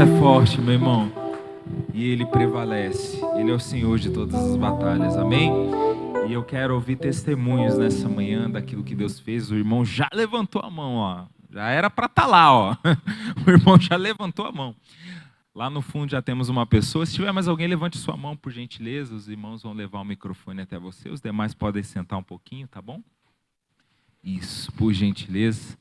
é forte, meu irmão. E Ele prevalece. Ele é o Senhor de todas as batalhas. Amém? E eu quero ouvir testemunhos nessa manhã daquilo que Deus fez. O irmão já levantou a mão, ó. Já era para estar lá, ó. O irmão já levantou a mão. Lá no fundo já temos uma pessoa. Se tiver mais alguém, levante sua mão, por gentileza. Os irmãos vão levar o microfone até você. Os demais podem sentar um pouquinho, tá bom? Isso, por gentileza.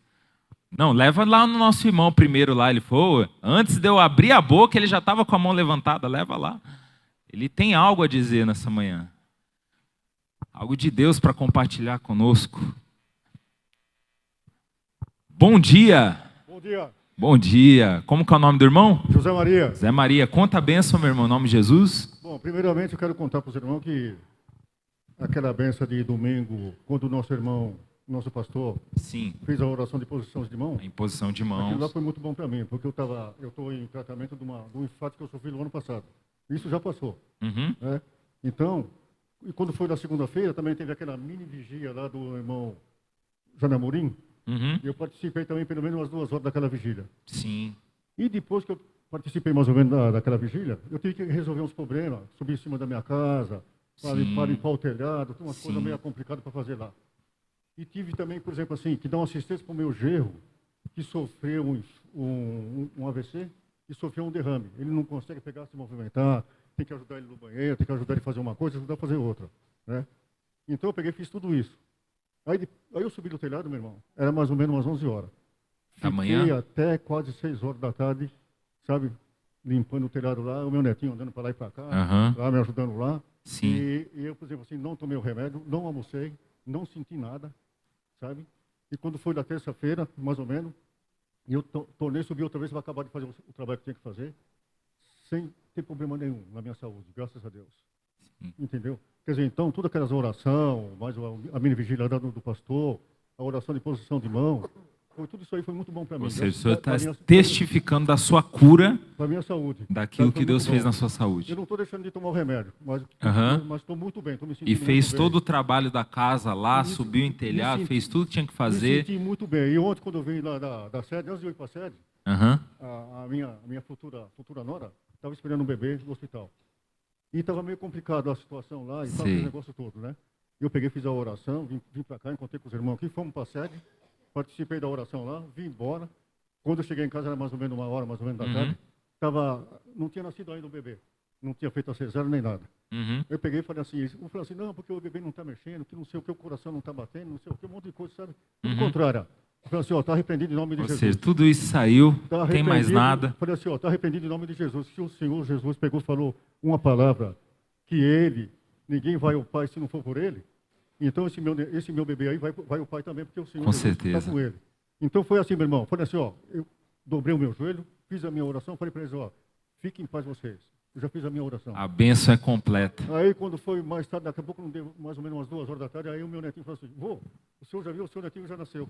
Não, leva lá no nosso irmão primeiro lá. Ele falou, antes de eu abrir a boca, ele já estava com a mão levantada. Leva lá. Ele tem algo a dizer nessa manhã. Algo de Deus para compartilhar conosco. Bom dia. Bom dia. Bom dia. Como que é o nome do irmão? José Maria. Zé Maria. Conta a bênção, meu irmão, em nome de Jesus. Bom, primeiramente eu quero contar para os irmãos que aquela bênção de domingo, quando o nosso irmão, nosso pastor, Sim. fez a oração de posição de mão. A imposição de mãos. Aquilo lá foi muito bom para mim, porque eu estou em tratamento de um infarto que eu sofri no ano passado. Isso já passou. Uhum. Né? Então, e quando foi na segunda-feira, também teve aquela mini vigia lá do irmão Janamorim. Uhum. E eu participei também pelo menos umas 2 horas daquela vigília. Sim. E depois que eu participei mais ou menos daquela vigília, eu tive que resolver uns problemas, subir em cima da minha casa, para limpar o telhado, tem umas coisas meio complicadas para fazer lá. E tive também, por exemplo, assim, que dar uma assistência para o meu genro, que sofreu um AVC e sofreu um derrame. Ele não consegue pegar, se movimentar, tem que ajudar ele no banheiro, tem que ajudar ele a fazer uma coisa, ajudar a fazer outra. Né? Então eu peguei e fiz tudo isso. Aí eu subi do telhado, meu irmão, era mais ou menos umas 11 horas. Da Fiquei manhã? até quase 6 horas da tarde, sabe, limpando o telhado lá, o meu netinho andando para lá e para cá, lá me ajudando lá. Sim. E eu, por exemplo, assim, não tomei o remédio, não almocei, não senti nada, sabe? E quando foi na terça-feira, mais ou menos, eu tornei subir outra vez para acabar de fazer o trabalho que tinha que fazer, sem ter problema nenhum na minha saúde, graças a Deus. Sim. Entendeu? Quer dizer, então, todas aquelas orações, mais a mini vigília do pastor, a oração de posição de mão, tudo isso aí foi muito bom para mim. Ou seja, o senhor está testificando da sua cura, da minha saúde, daquilo que Deus fez na sua saúde. Eu não estou deixando de tomar o remédio, mas estou muito bem, estou me sentindo E fez muito todo bem. o trabalho da casa lá, subiu em telhado, fez tudo que tinha que fazer. Me senti muito bem. E ontem, quando eu vim lá da sede, antes de eu ir para a sede, a minha futura nora estava esperando um bebê no hospital. E estava meio complicado a situação lá e tal, aquele negócio todo, né? Eu peguei, fiz a oração, vim para cá, encontrei com os irmãos aqui, fomos para a sede, participei da oração lá, vim embora. Quando eu cheguei em casa, era mais ou menos 1 hora, mais ou menos da tarde, não tinha nascido ainda o bebê, não tinha feito a cesárea nem nada. Eu peguei e falei assim, não, porque o bebê não está mexendo, que não sei o que, o coração não está batendo, não sei o que, um monte de coisa, sabe? Pelo contrário. Eu falei assim, está arrependido em nome de Jesus. Ou seja, tudo isso saiu, não tem mais nada. Falei assim, está arrependido em nome de Jesus. Se o Senhor Jesus pegou e falou uma palavra, que ninguém vai ao Pai se não for por ele, então esse meu bebê aí vai ao Pai também, porque o Senhor com Jesus certeza está com ele. Então foi assim, meu irmão, falei assim, eu dobrei o meu joelho, fiz a minha oração, falei para eles, fiquem em paz vocês. Eu já fiz a minha oração. A bênção é completa. Aí quando foi mais tarde, daqui a pouco, não deu mais ou menos umas 2 horas da tarde, aí o meu netinho falou assim, vô, o senhor já viu, o seu netinho já nasceu.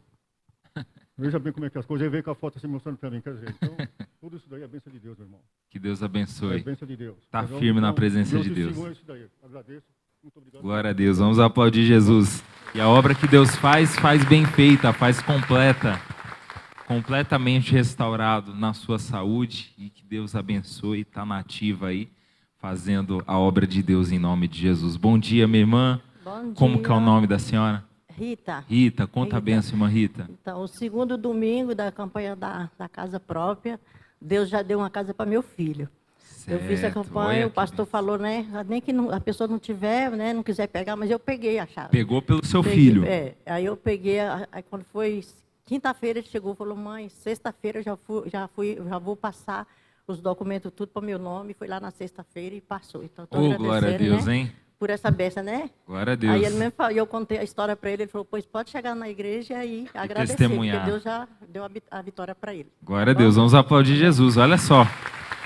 Veja bem como é que as coisas. Aí veio com a foto assim mostrando para mim. Quer dizer, então, tudo isso daí é a bênção de Deus, meu irmão. Que Deus abençoe. É a bênção de Deus. Está firme na presença de Deus. É isso daí. Agradeço. Muito obrigado. Glória a Deus. Vamos aplaudir Jesus. E a obra que Deus faz bem feita, faz completa. Completamente restaurado na sua saúde. E que Deus abençoe. Está nativa aí, fazendo a obra de Deus em nome de Jesus. Bom dia, minha irmã. Bom dia. Como que é o nome da senhora? Rita. Rita, conta a bênção, irmã Rita. Então, o segundo domingo da campanha da casa própria, Deus já deu uma casa para meu filho. Certo. Eu fiz a campanha, o pastor falou, né? Nem que a pessoa não tiver, né? Não quiser pegar, mas eu peguei a chave. Pegou pelo seu filho. Aí eu peguei, aí quando foi quinta-feira, ele chegou e falou, mãe, sexta-feira eu já vou passar os documentos tudo para o meu nome. Foi lá na sexta-feira e passou. Então, estou agradecendo, glória a Deus, né? hein? Por essa bênção, né? Glória a Deus. Aí ele mesmo falou, eu contei a história para ele, ele falou, pois pode chegar na igreja e agradecer, porque Deus já deu a vitória para ele. Glória a Deus, vamos aplaudir Jesus, olha só.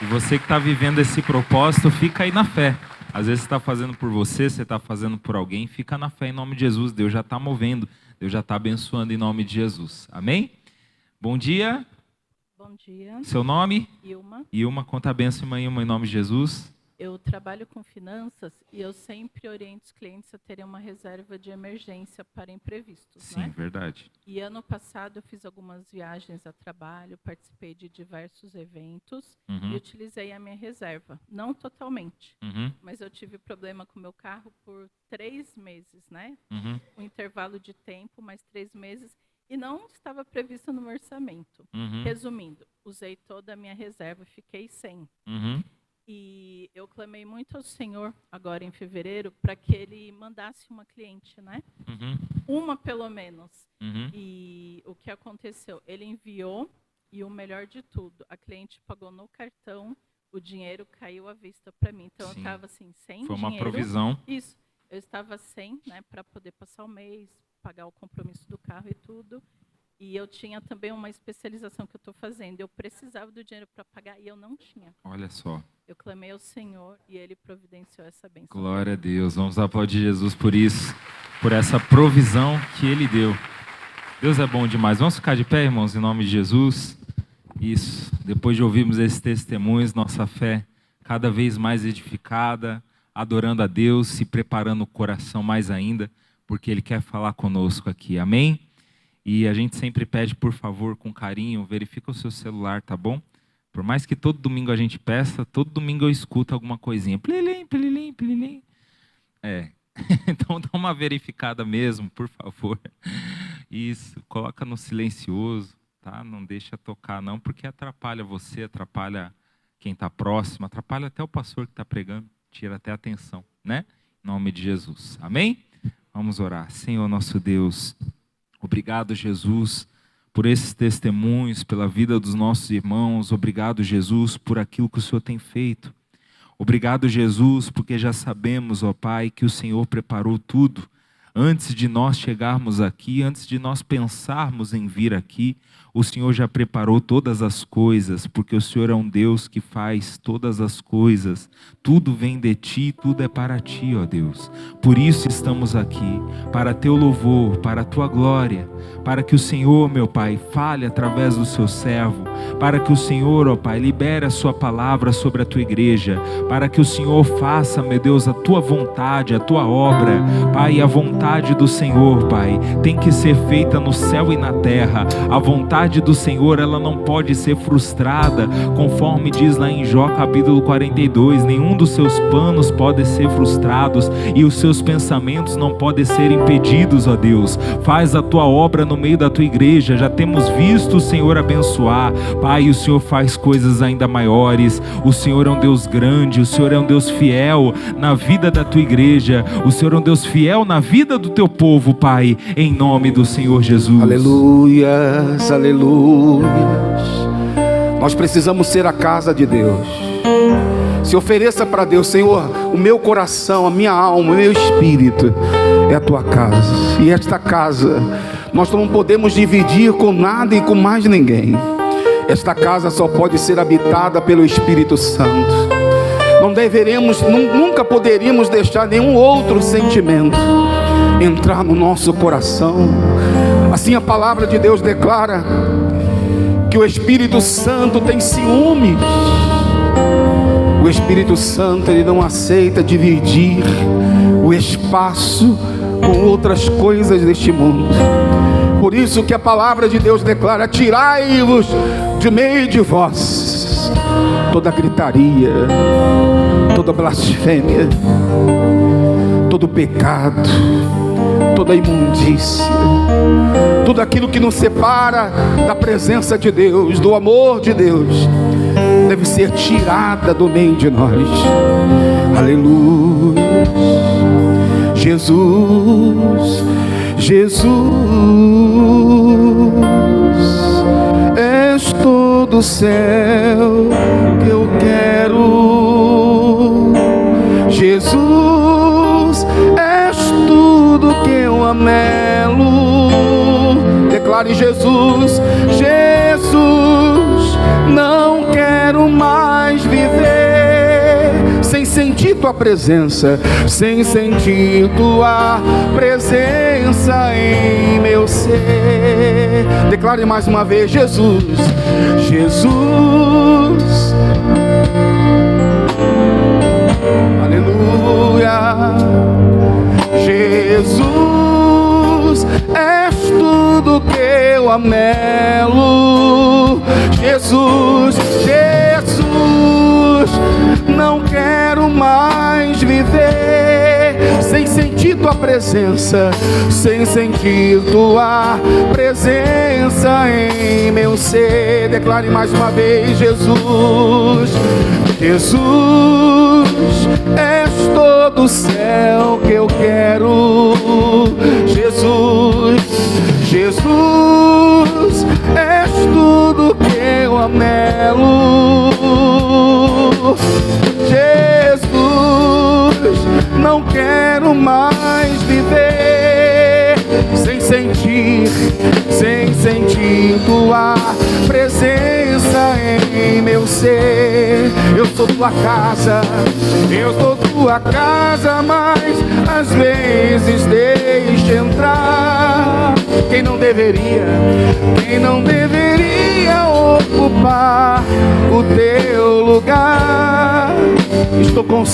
E você que está vivendo esse propósito, fica aí na fé. Às vezes você está fazendo por você está fazendo por alguém, fica na fé em nome de Jesus. Deus já está movendo, Deus já está abençoando em nome de Jesus. Amém? Bom dia. Bom dia. Seu nome? Ilma. Ilma, conta a bênção, irmã Ilma, em nome de Jesus. Eu trabalho com finanças e eu sempre oriento os clientes a terem uma reserva de emergência para imprevistos. Sim, né? Verdade. E ano passado eu fiz algumas viagens a trabalho, participei de diversos eventos e utilizei a minha reserva. Não totalmente, mas eu tive problema com o meu carro por 3 meses, né? Um intervalo de tempo, mais 3 meses, e não estava previsto no meu orçamento. Resumindo, usei toda a minha reserva, fiquei sem. E eu clamei muito ao Senhor, agora em fevereiro, para que Ele mandasse uma cliente, né? Uma, pelo menos. E o que aconteceu? Ele enviou, e o melhor de tudo, a cliente pagou no cartão, o dinheiro caiu à vista para mim. Então, eu estava assim, sem dinheiro. Foi uma provisão. Isso. Eu estava sem, né, para poder passar o mês, pagar o compromisso do carro e tudo. E eu tinha também uma especialização que eu estou fazendo. Eu precisava do dinheiro para pagar e eu não tinha. Olha só. Eu clamei ao Senhor e Ele providenciou essa bênção. Glória a Deus. Vamos aplaudir Jesus por isso, por essa provisão que Ele deu. Deus é bom demais. Vamos ficar de pé, irmãos, em nome de Jesus. Isso. Depois de ouvirmos esses testemunhos, nossa fé cada vez mais edificada, adorando a Deus, se preparando o coração mais ainda, porque Ele quer falar conosco aqui. Amém? E a gente sempre pede, por favor, com carinho, verifica o seu celular, tá bom? Por mais que todo domingo a gente peça, todo domingo eu escuto alguma coisinha. Plilim, plilim, plilim. Então dá uma verificada mesmo, por favor. Isso, coloca no silencioso, tá? Não deixa tocar não, porque atrapalha você, atrapalha quem está próximo, atrapalha até o pastor que está pregando, tira até a atenção, né? Em nome de Jesus. Amém? Vamos orar. Senhor nosso Deus, obrigado, Jesus, por esses testemunhos, pela vida dos nossos irmãos. Obrigado, Jesus, por aquilo que o Senhor tem feito. Obrigado, Jesus, porque já sabemos, ó Pai, que o Senhor preparou tudo. Antes de nós chegarmos aqui, antes de nós pensarmos em vir aqui, o Senhor já preparou todas as coisas, porque o Senhor é um Deus que faz todas as coisas. Tudo vem de Ti, tudo é para Ti, ó Deus. Por isso estamos aqui, para Teu louvor, para a Tua glória, para que o Senhor, meu Pai, fale através do Seu servo, para que o Senhor, ó Pai, libere a Sua palavra sobre a Tua igreja, para que o Senhor faça, meu Deus, a Tua vontade, a Tua obra, Pai, a vontade do Senhor, Pai, tem que ser feita no céu e na terra. A vontade do Senhor, ela não pode ser frustrada, conforme diz lá em Jó capítulo 42, nenhum dos seus planos pode ser frustrados e os seus pensamentos não podem ser impedidos, ó Deus. Faz a Tua obra no meio da Tua igreja, já temos visto o Senhor abençoar, Pai, o Senhor faz coisas ainda maiores. O Senhor é um Deus grande, o Senhor é um Deus fiel na vida da Tua igreja, o Senhor é um Deus fiel na vida do Teu povo, Pai, em nome do Senhor Jesus. Aleluias, aleluias. Nós precisamos ser a casa de Deus. Se ofereça para Deus: Senhor, o meu coração, a minha alma, o meu espírito é a Tua casa. E esta casa nós não podemos dividir com nada e com mais ninguém. Esta casa só pode ser habitada pelo Espírito Santo. Não deveremos, nunca poderíamos deixar nenhum outro sentimento entrar no nosso coração. Assim a palavra de Deus declara que o Espírito Santo tem ciúmes. O Espírito Santo, ele não aceita dividir o espaço com outras coisas deste mundo. Por isso que a palavra de Deus declara: tirai-vos de meio de vós toda gritaria, toda blasfêmia, todo pecado, toda imundícia, tudo aquilo que nos separa da presença de Deus, do amor de Deus, deve ser tirada do meio de nós. Aleluia. Jesus, Jesus, és todo o céu que eu quero. Jesus, és tudo que eu anelo. Declare: Jesus, Jesus, não quero mais viver sem sentir Tua presença, sem sentir Tua presença em meu ser. Declare mais uma vez: Jesus, Jesus, anelo. Jesus, Jesus, não quero mais viver sem sentir tua presença, sem sentir tua presença em meu ser. Declare mais uma vez: Jesus, Jesus, és todo o céu que eu quero. Jesus, Jesus, és tudo que eu anelo. Jesus, não quero mais viver sem sentir tua presença em meu ser. Eu sou tua casa, mas às vezes deixa entrar quem não deveria ocupar o teu lugar. Estou com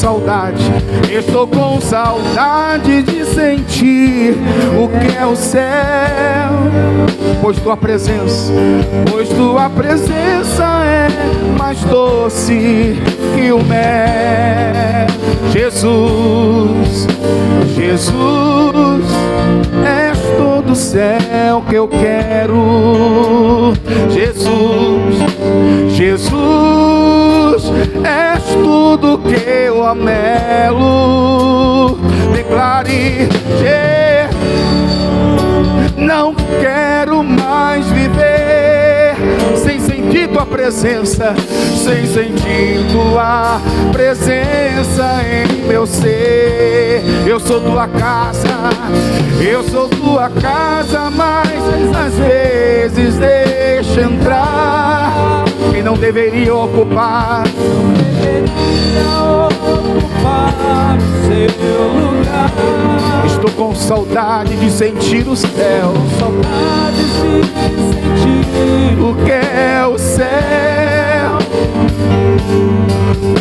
saudade de sentir o que é o céu, pois tua presença é mais doce que o mel. Jesus, Jesus, és todo o céu que eu quero. Jesus, Jesus, és tudo que eu anelo. Declare: não quero mais viver sem sentir tua presença, sem sentir tua presença em meu ser. Eu sou tua casa, mas às vezes deixa entrar quem não deveria ocupar seu lugar. Estou com saudade de sentir o céu, saudades de sentir o que é o céu,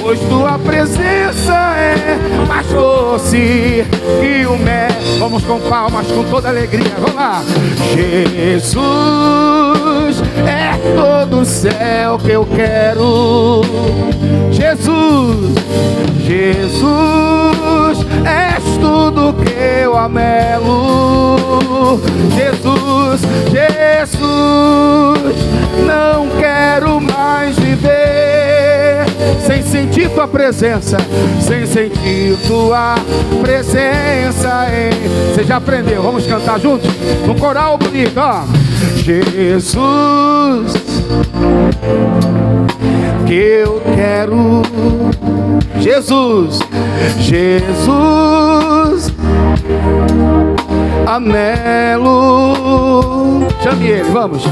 pois tua presença é mais doce que o mel. Vamos com palmas, com toda alegria, vamos lá. Jesus, é todo o céu que eu quero. Jesus, Jesus, és tudo que eu anelo. Jesus, Jesus, não quero mais viver sem sentir tua presença, sem sentir tua presença em... Você já aprendeu? Vamos cantar juntos? No coral bonito, ó. Jesus, que eu quero. Jesus, Jesus, anelo. Chame ele, vamos.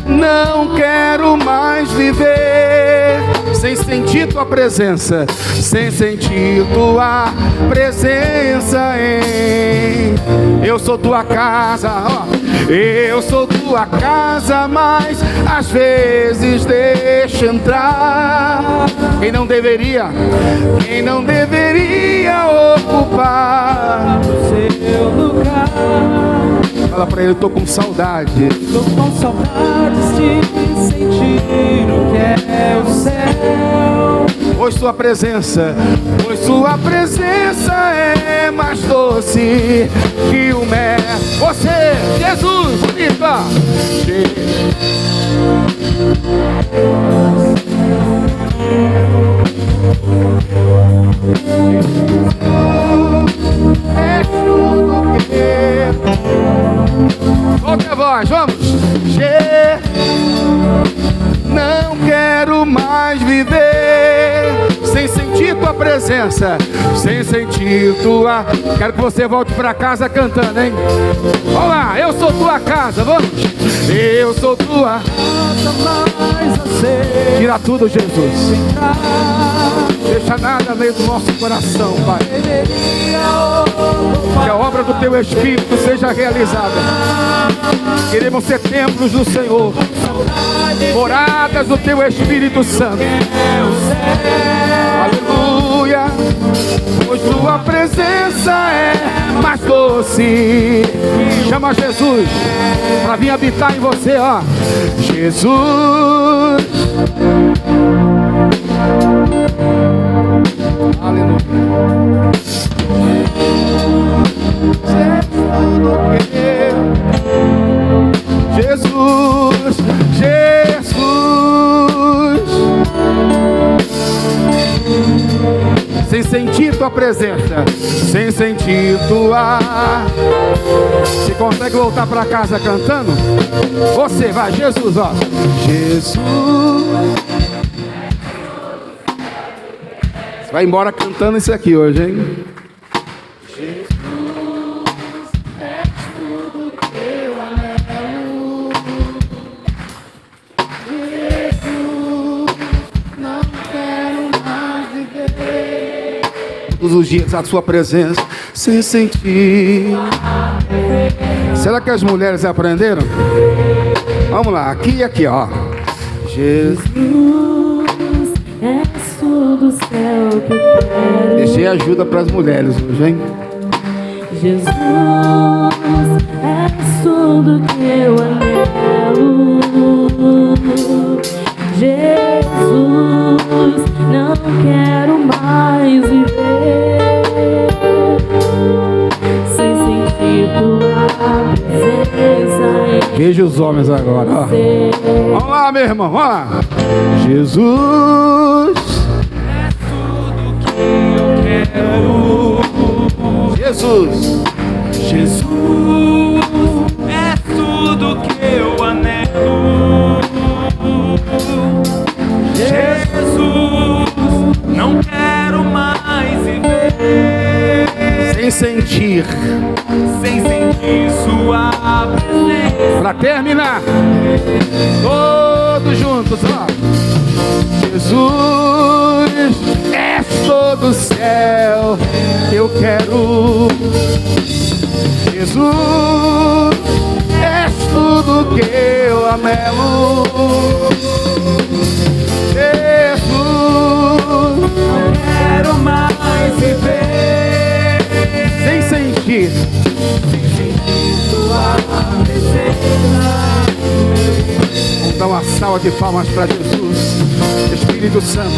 Não quero mais viver sem sentir tua presença, sem sentir tua presença em... Eu sou tua casa, ó. Eu sou tua casa, mas às vezes deixa entrar quem não deveria ocupar o seu lugar. Fala pra ele: tô com saudade de sentir o que é o céu, pois tua presença é mais doce que o mel. Você, Jesus, bonito, ó. É tudo que... Outra voz, vamos. Não quero mais viver sem sentir tua presença, sem sentir tua... Quero que você volte pra casa cantando, hein? Vamos lá, eu sou tua casa, vamos. Eu sou tua casa, mas você... Tira tudo, Jesus. Deixa nada meio do nosso coração, Pai. Que a obra do teu Espírito seja realizada. Queremos ser templos do Senhor, moradas do teu Espírito Santo. Aleluia. Pois tua presença é mais doce. Chama Jesus para vir habitar em você, ó. Jesus. Aleluia. Jesus, Jesus. Sem sentir tua presença, sem sentir tua. Você consegue voltar para casa cantando? Você vai, Jesus, ó. Jesus. Você vai embora cantando isso aqui hoje, hein? Todos os dias a sua presença, sem sentir. Será que as mulheres aprenderam? Vamos lá, aqui e aqui, ó. Jesus, és tudo o céu que eu quero. Deixei ajuda para as mulheres hoje, hein? Jesus, és tudo que eu anelo. Jesus, não quero mais viver sem sentir tua presença. Veja os homens agora, ó. Vamos lá, meu irmão, vamos lá. Jesus, é tudo que eu quero. Jesus, Jesus, é tudo que eu anelo. Jesus, não quero mais viver sem sentir sua presença. Pra terminar, todos juntos, ó. Jesus, és todo o céu que eu quero. Jesus, és tudo que eu anelo. Jesus, não quero mais viver sem sentir sua presença. Vamos dar uma salva de palmas para Jesus. Espírito Santo,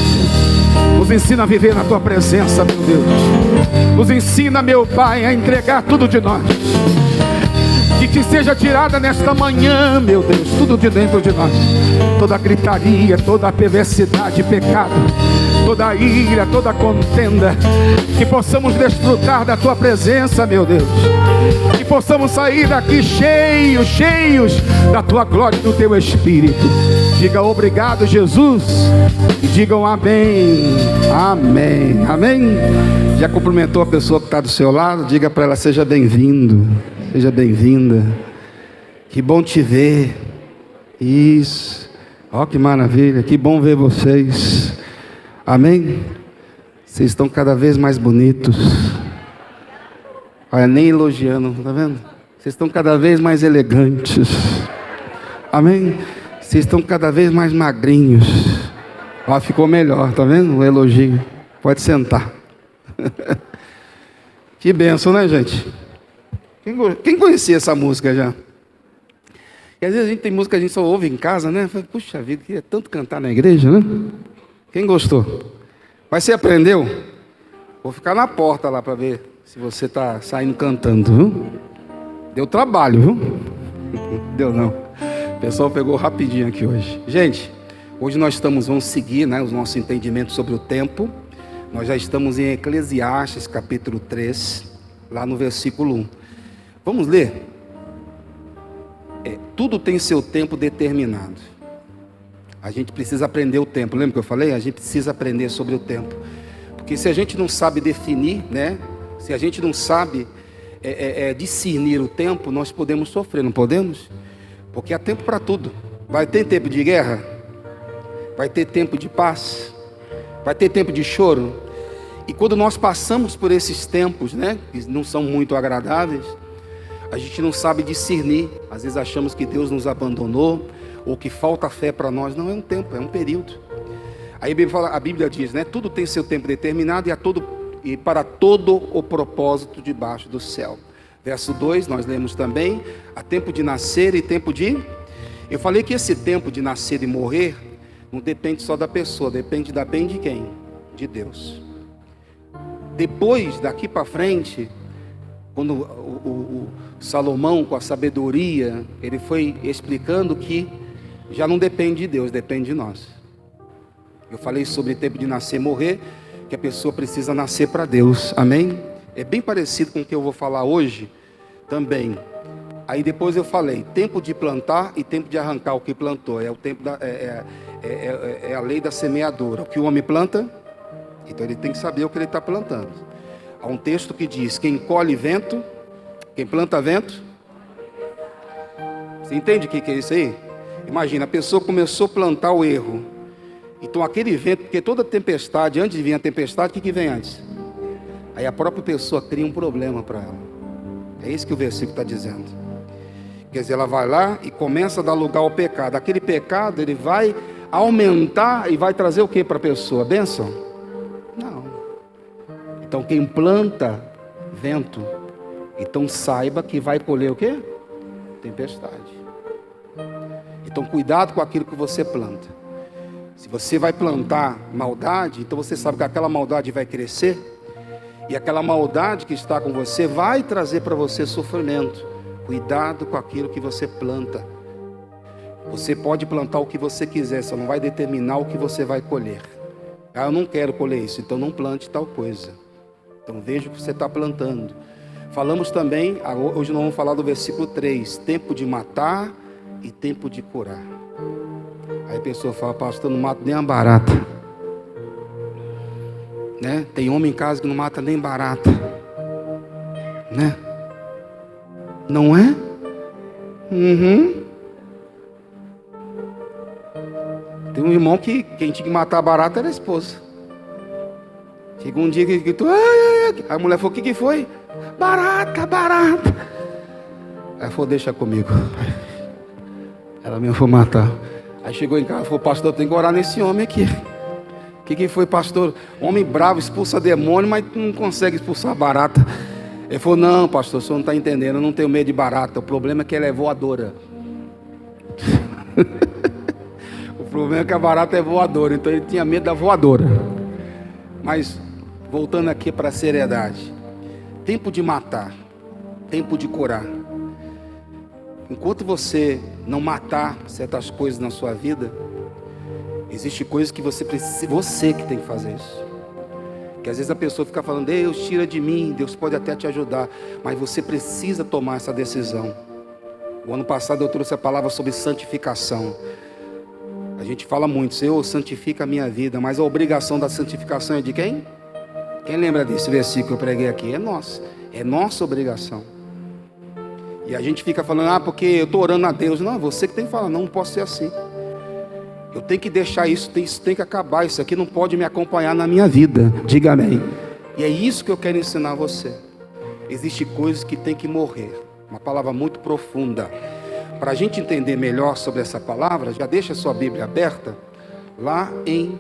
nos ensina a viver na tua presença, meu Deus. Nos ensina, meu Pai, a entregar tudo de nós. Que te seja tirada nesta manhã, meu Deus, tudo de dentro de nós. Toda gritaria, toda perversidade, pecado, toda ira, toda contenda. Que possamos desfrutar da tua presença, meu Deus. Que possamos sair daqui cheios da tua glória e do teu Espírito. Diga obrigado, Jesus. E digam amém. Amém. Amém. Já cumprimentou a pessoa que está do seu lado? Diga para ela, seja bem-vindo. Seja bem-vinda. Que bom te ver. Isso. Ó, que maravilha. Que bom ver vocês. Amém? Vocês estão cada vez mais bonitos. Olha, nem elogiando, tá vendo? Vocês estão cada vez mais elegantes. Amém? Vocês estão cada vez mais magrinhos. Ó, ficou melhor, tá vendo? O elogio. Pode sentar. Que bênção, né, gente? Quem conhecia essa música já? E às vezes a gente tem música que a gente só ouve em casa, né? Puxa vida, queria tanto cantar na igreja, né? Quem gostou? Mas você aprendeu? Vou ficar na porta lá para ver se você está saindo cantando, viu? Deu trabalho, viu? Deu não. O pessoal pegou rapidinho aqui hoje. Gente, hoje nós vamos seguir, né, o nosso entendimento sobre o tempo. Nós já estamos em Eclesiastes, capítulo 3, lá no versículo 1. Vamos ler? Tudo tem seu tempo determinado. A gente precisa aprender o tempo. Lembra que eu falei? A gente precisa aprender sobre o tempo. Porque se a gente não sabe definir, né? Se a gente não sabe discernir o tempo, nós podemos sofrer, não podemos? Porque há tempo para tudo. Vai ter tempo de guerra? Vai ter tempo de paz? Vai ter tempo de choro? E quando nós passamos por esses tempos, né? Que não são muito agradáveis, a gente não sabe discernir. Às vezes achamos que Deus nos abandonou, ou que falta fé para nós. Não é um tempo, é um período. Aí a Bíblia diz, né? Tudo tem seu tempo determinado e a todo e para todo o propósito debaixo do céu. Verso 2, nós lemos também, há tempo de nascer e tempo de... Eu falei que esse tempo de nascer e morrer não depende só da pessoa, depende também de quem? De Deus. Depois, daqui para frente, quando o Salomão, com a sabedoria, ele foi explicando que já não depende de Deus, depende de nós. Eu falei sobre tempo de nascer e morrer, que a pessoa precisa nascer para Deus, amém? É bem parecido com o que eu vou falar hoje também. Aí depois eu falei, tempo de plantar e tempo de arrancar o que plantou. É o tempo é a lei da semeadura. O que o homem planta, então ele tem que saber o que ele está plantando. Há um texto que diz, quem colhe vento, quem planta vento. Você entende o que é isso aí? Imagina, a pessoa começou a plantar o erro. Então aquele vento, porque toda tempestade, antes de vir a tempestade, o que vem antes? Aí a própria pessoa cria um problema para ela. É isso que o versículo está dizendo. Quer dizer, ela vai lá e começa a dar lugar ao pecado. Aquele pecado, ele vai aumentar e vai trazer o que para a pessoa? Bênção? Não. Então quem planta vento, então saiba que vai colher o quê? Tempestade. Então cuidado com aquilo que você planta. Se você vai plantar maldade, então você sabe que aquela maldade vai crescer. E aquela maldade que está com você vai trazer para você sofrimento. Cuidado com aquilo que você planta. Você pode plantar o que você quiser, só não vai determinar o que você vai colher. Ah, eu não quero colher isso, então não plante tal coisa. Então veja o que você está plantando. Falamos também, hoje nós vamos falar do versículo 3, tempo de matar e tempo de curar. Aí a pessoa fala, pastor, não mata nem uma barata. Né? Tem homem em casa que não mata nem barata. Né? Não é? Uhum. Tem um irmão que quem tinha que matar a barata era a esposa. Chegou um dia que gritou, a mulher falou, o que foi? Barata, barata. Ela falou, deixa comigo. Ela mesmo foi matar. Aí chegou em casa e falou, pastor, eu tenho que orar nesse homem aqui. O que foi, pastor? Homem bravo, expulsa demônio, mas não consegue expulsar barata. Ele falou, não, pastor, o senhor não está entendendo, eu não tenho medo de barata. O problema é que ela é voadora. O problema é que a barata é voadora, então ele tinha medo da voadora. Mas, voltando aqui para a seriedade. Tempo de matar, tempo de curar. Enquanto você não matar certas coisas na sua vida, existe coisas que você precisa, você que tem que fazer isso. Que às vezes a pessoa fica falando, Deus tira de mim, Deus pode até te ajudar, mas você precisa tomar essa decisão. O ano passado eu trouxe a palavra sobre santificação. A gente fala muito, Senhor, santifica a minha vida, mas a obrigação da santificação é de quem? Quem lembra desse versículo que eu preguei aqui? É nossa, é nossa obrigação. E a gente fica falando, porque eu estou orando a Deus. Não, você que tem que falar, não posso ser assim. Eu tenho que deixar isso tem que acabar. Isso aqui não pode me acompanhar na minha vida. Diga amém. E é isso que eu quero ensinar a você. Existem coisas que tem que morrer. Uma palavra muito profunda. Para a gente entender melhor sobre essa palavra, já deixa a sua Bíblia aberta. Lá em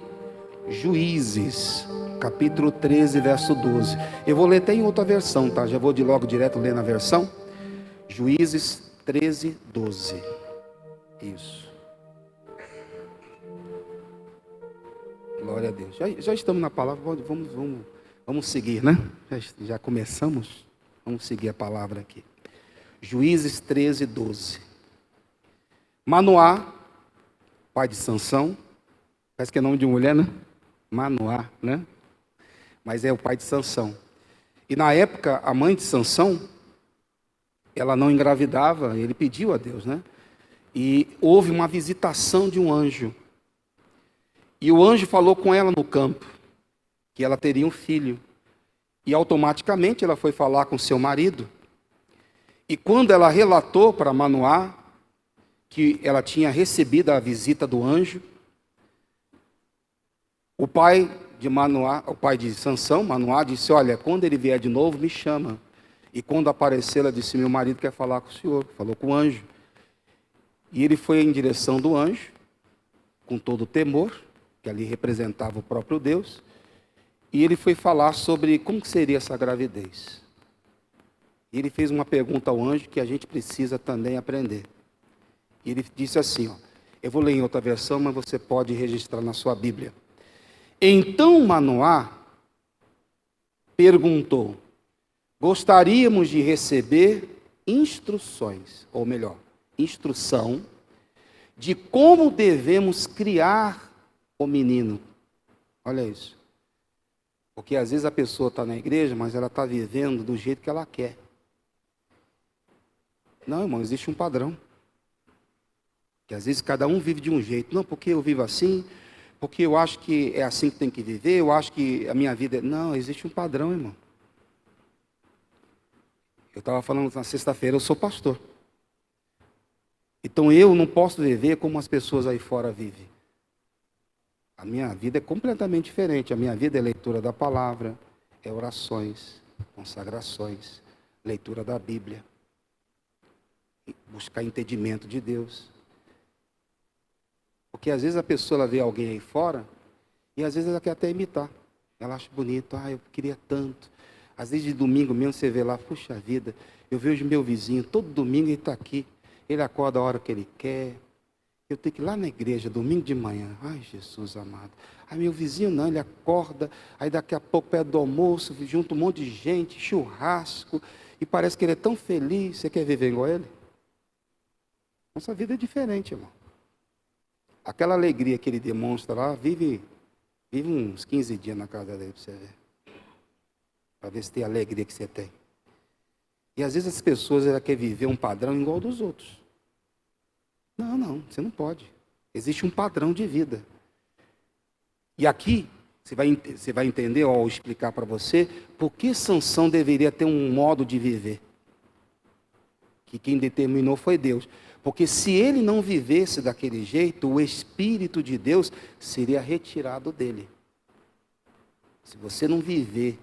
Juízes, capítulo 13, verso 12. Eu vou ler até em outra versão, tá? Já vou logo direto ler na versão. Juízes 13, 12. Isso. Glória a Deus. Já estamos na palavra, vamos seguir, né? Já começamos. Vamos seguir a palavra aqui. Juízes 13, 12. Manoá, pai de Sansão. Parece que é nome de mulher, né? Manoá, né? Mas é o pai de Sansão. E na época, a mãe de Sansão, ela não engravidava, ele pediu a Deus, né? E houve uma visitação de um anjo. E o anjo falou com ela no campo, que ela teria um filho. E automaticamente ela foi falar com seu marido. E quando ela relatou para Manoá, que ela tinha recebido a visita do anjo, o pai de Manoá, o pai de Sansão, Manoá, disse, olha, quando ele vier de novo, me chama. E quando apareceu, ela disse, meu marido quer falar com o senhor. Falou com o anjo. E ele foi em direção do anjo, com todo o temor, que ali representava o próprio Deus. E ele foi falar sobre como que seria essa gravidez. E ele fez uma pergunta ao anjo que a gente precisa também aprender. E ele disse assim, ó, eu vou ler em outra versão, mas você pode registrar na sua Bíblia. Então Manoá perguntou, gostaríamos de receber instruções, ou melhor, instrução, de como devemos criar o menino. Olha isso. Porque às vezes a pessoa está na igreja, mas ela está vivendo do jeito que ela quer. Não, irmão, existe um padrão. Que às vezes cada um vive de um jeito. Não, porque eu vivo assim, porque eu acho que é assim que tem que viver, eu acho que a minha vida é... Não, existe um padrão, irmão. Eu estava falando na sexta-feira, eu sou pastor. Então eu não posso viver como as pessoas aí fora vivem. A minha vida é completamente diferente. A minha vida é leitura da palavra, é orações, consagrações, leitura da Bíblia, buscar entendimento de Deus. Porque às vezes a pessoa ela vê alguém aí fora e às vezes ela quer até imitar. Ela acha bonito, eu queria tanto. Às vezes de domingo mesmo você vê lá, puxa vida, eu vejo meu vizinho, todo domingo ele está aqui. Ele acorda a hora que ele quer. Eu tenho que ir lá na igreja, domingo de manhã. Ai, Jesus amado. Aí meu vizinho não, ele acorda, aí daqui a pouco perto do almoço, junta um monte de gente, churrasco, e parece que ele é tão feliz. Você quer viver igual ele? Nossa vida é diferente, irmão. Aquela alegria que ele demonstra lá, vive uns 15 dias na casa dele para você ver. Para ver se tem a alegria que você tem. E às vezes as pessoas elas querem viver um padrão igual ao dos outros. Não, você não pode. Existe um padrão de vida. E aqui, você vai entender, ao explicar para você, por que Sansão deveria ter um modo de viver. Que quem determinou foi Deus. Porque se ele não vivesse daquele jeito, o Espírito de Deus seria retirado dele. Se você não viver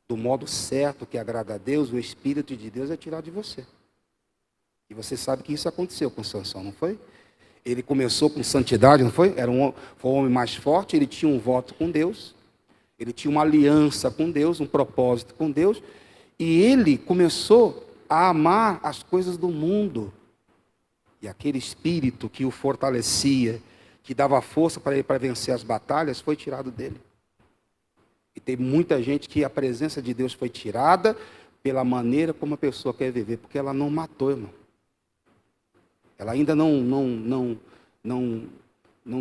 do modo certo que agrada a Deus, o Espírito de Deus é tirado de você. E você sabe que isso aconteceu com Sansão, não foi? Ele começou com santidade, não foi? Foi o homem mais forte, ele tinha um voto com Deus, ele tinha uma aliança com Deus, um propósito com Deus, e ele começou a amar as coisas do mundo. E aquele espírito que o fortalecia, que dava força para ele para vencer as batalhas, foi tirado dele. E tem muita gente que a presença de Deus foi tirada pela maneira como a pessoa quer viver, porque ela não matou, irmão. Ela ainda não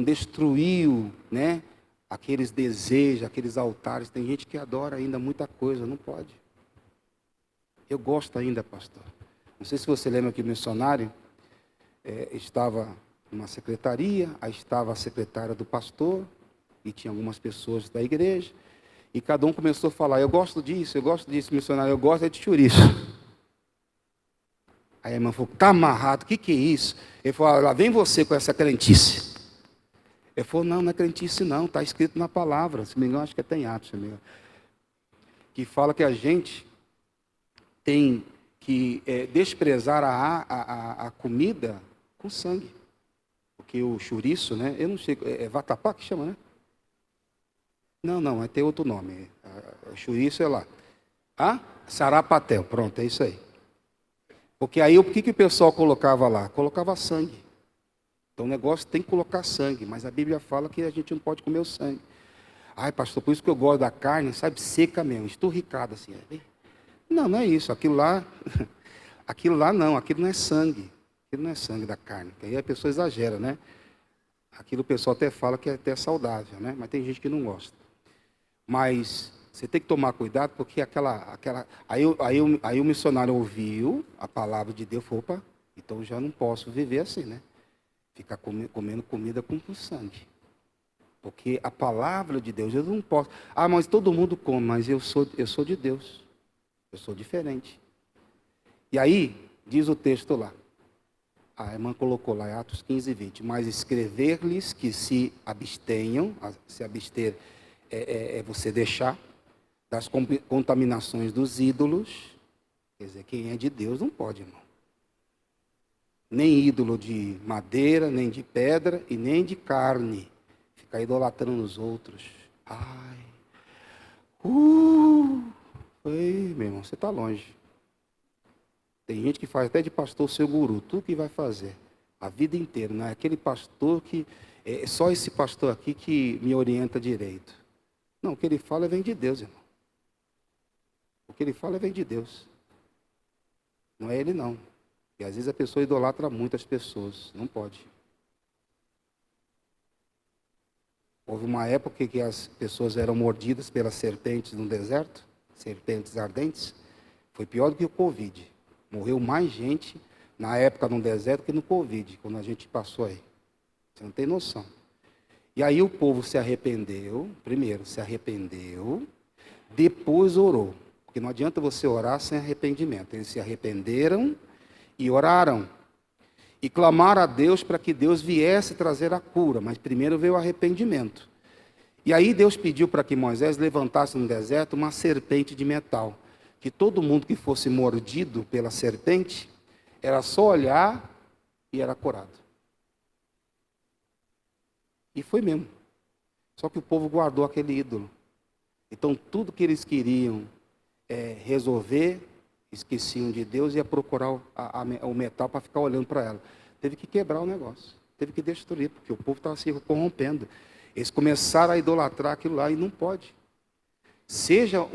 destruiu, né, aqueles desejos, aqueles altares. Tem gente que adora ainda muita coisa, não pode. Eu gosto ainda, pastor. Não sei se você lembra que o missionário estava numa secretaria, aí estava a secretária do pastor, e tinha algumas pessoas da igreja, e cada um começou a falar, eu gosto disso, missionário, eu gosto de chouriço. Aí a irmã falou, está amarrado, o que é isso? Ele falou, lá vem você com essa crentice. Ele falou, não é crentice não, está escrito na palavra, se me engano, acho que tem Atos, que fala que a gente tem que desprezar a comida com sangue. Porque o chouriço, né, eu não sei, é vatapá que chama, né? Não, vai ter outro nome. O chouriço é lá. Sarapatel, pronto, é isso aí. Porque aí o que o pessoal colocava lá? Colocava sangue. Então o negócio tem que colocar sangue, mas a Bíblia fala que a gente não pode comer o sangue. Ai, pastor, por isso que eu gosto da carne, sabe, seca mesmo, esturricada assim. Não é isso, aquilo lá não, aquilo não é sangue. Aquilo não é sangue da carne, que aí a pessoa exagera, né? Aquilo o pessoal até fala que é até saudável, né? Mas tem gente que não gosta. Mas você tem que tomar cuidado, porque aí o missionário ouviu a palavra de Deus, falou, opa, então já não posso viver assim, né? Ficar comendo comida com sangue. Porque a palavra de Deus, eu não posso. Mas todo mundo come, mas eu sou de Deus. Eu sou diferente. E aí, diz o texto lá. A irmã colocou lá em Atos 15 e 20. Mas escrever-lhes que se abstenham, se abster é você deixar, das contaminações dos ídolos. Quer dizer, quem é de Deus não pode, irmão. Nem ídolo de madeira, nem de pedra e nem de carne. Ficar idolatrando os outros. Ei, meu irmão, você está longe. Tem gente que faz até de pastor seu guru, tudo que vai fazer, a vida inteira, não é aquele pastor que, é só esse pastor aqui que me orienta direito. Não, o que ele fala vem de Deus, irmão. O que ele fala vem de Deus. Não é ele não. E às vezes a pessoa idolatra muitas pessoas, não pode. Houve uma época que as pessoas eram mordidas pelas serpentes no deserto, serpentes ardentes. Foi pior do que o Covid. Morreu mais gente na época no deserto que no Covid, quando a gente passou aí. Você não tem noção. E aí o povo se arrependeu, primeiro se arrependeu, depois orou. Porque não adianta você orar sem arrependimento. Eles se arrependeram e oraram. E clamaram a Deus para que Deus viesse trazer a cura. Mas primeiro veio o arrependimento. E aí Deus pediu para que Moisés levantasse no deserto uma serpente de metal. Que todo mundo que fosse mordido pela serpente, era só olhar e era curado. E foi mesmo. Só que o povo guardou aquele ídolo. Então tudo que eles queriam resolver, esqueciam de Deus e ia procurar o metal para ficar olhando para ela. Teve que quebrar o negócio, teve que destruir, porque o povo estava se corrompendo. Eles começaram a idolatrar aquilo lá e não pode. Seja,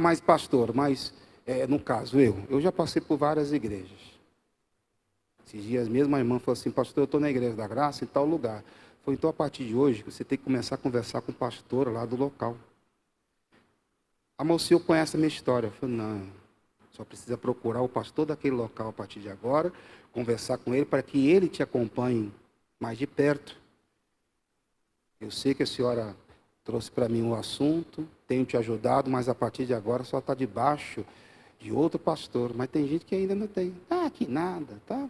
mas pastor, no caso, eu já passei por várias igrejas. Esses dias mesmo a irmã falou assim, pastor, eu estou na Igreja da Graça em tal lugar. Falei, então a partir de hoje, você tem que começar a conversar com o pastor lá do local. Mas o senhor conhece a minha história? Eu falei, não, só precisa procurar o pastor daquele local a partir de agora, conversar com ele para que ele te acompanhe mais de perto. Eu sei que a senhora trouxe para mim um assunto, tenho te ajudado, mas a partir de agora só está debaixo de outro pastor. Mas tem gente que ainda não tem. Ah, que nada, tá?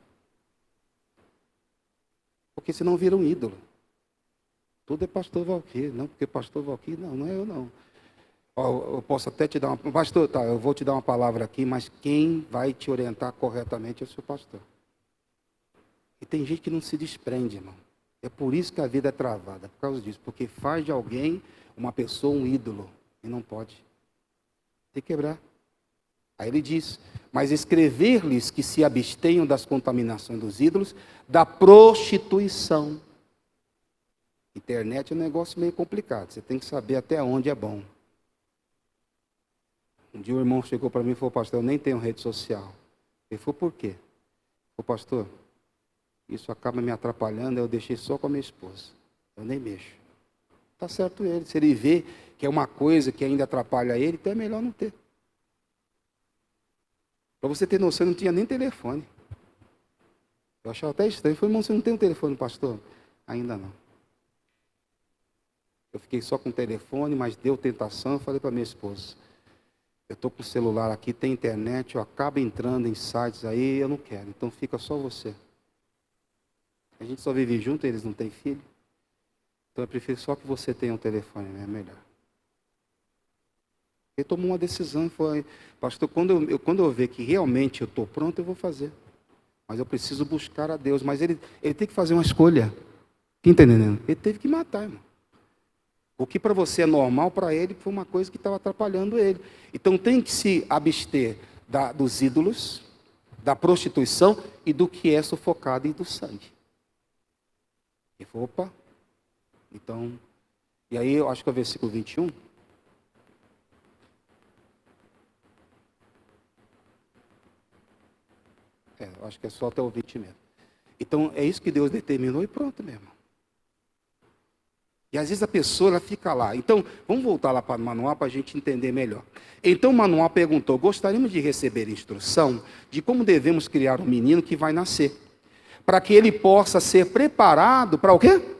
Porque senão vira um ídolo. Tudo é pastor Valquir, não, porque pastor Valquir, não é eu não. Eu posso até te dar uma... Pastor, tá, eu vou te dar uma palavra aqui, mas quem vai te orientar corretamente é o seu pastor. E tem gente que não se desprende, irmão. É por isso que a vida é travada, por causa disso. Porque faz de alguém, uma pessoa, um ídolo. E não pode. Tem que quebrar. Aí ele diz, mas escrever-lhes que se abstenham das contaminações dos ídolos, da prostituição. Internet é um negócio meio complicado. Você tem que saber até onde é bom. Um dia o irmão chegou para mim e falou, pastor, eu nem tenho rede social. Ele falou, por quê? Falei, pastor, isso acaba me atrapalhando, eu deixei só com a minha esposa. Eu nem mexo. Está certo ele. Se ele vê que é uma coisa que ainda atrapalha ele, então é melhor não ter. Para você ter noção, eu não tinha nem telefone. Eu achava até estranho. Eu falei, irmão, você não tem um telefone, pastor? Ainda não. Eu fiquei só com o telefone, mas deu tentação. Eu falei para minha esposa, eu estou com o celular aqui, tem internet, eu acabo entrando em sites aí, eu não quero. Então fica só você. A gente só vive junto, eles não têm filho. Então eu prefiro só que você tenha um telefone, né? É melhor. Ele tomou uma decisão e foi, pastor, quando eu ver que realmente eu estou pronto, eu vou fazer. Mas eu preciso buscar a Deus. Mas ele tem que fazer uma escolha. Está entendendo? Ele teve que matar, irmão. O que para você é normal, para ele foi uma coisa que estava atrapalhando ele. Então tem que se abster dos ídolos, da prostituição e do que é sufocado e do sangue. E falou, opa, então, e aí eu acho que é o versículo 21. Eu acho que é só até o 20 mesmo. Então é isso que Deus determinou e pronto mesmo. E às vezes a pessoa ela fica lá. Então, vamos voltar lá para o manual para a gente entender melhor. Então o manual perguntou, gostaríamos de receber instrução de como devemos criar um menino que vai nascer. Para que ele possa ser preparado para o quê?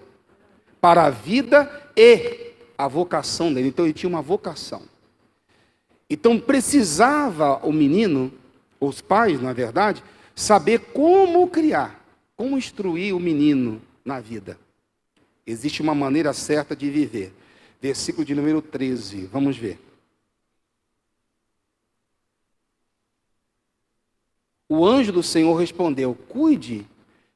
Para a vida e a vocação dele. Então ele tinha uma vocação. Então precisava o menino, os pais, na verdade, saber como criar, como instruir o menino na vida. Existe uma maneira certa de viver. Versículo de número 13, vamos ver. O anjo do Senhor respondeu, cuide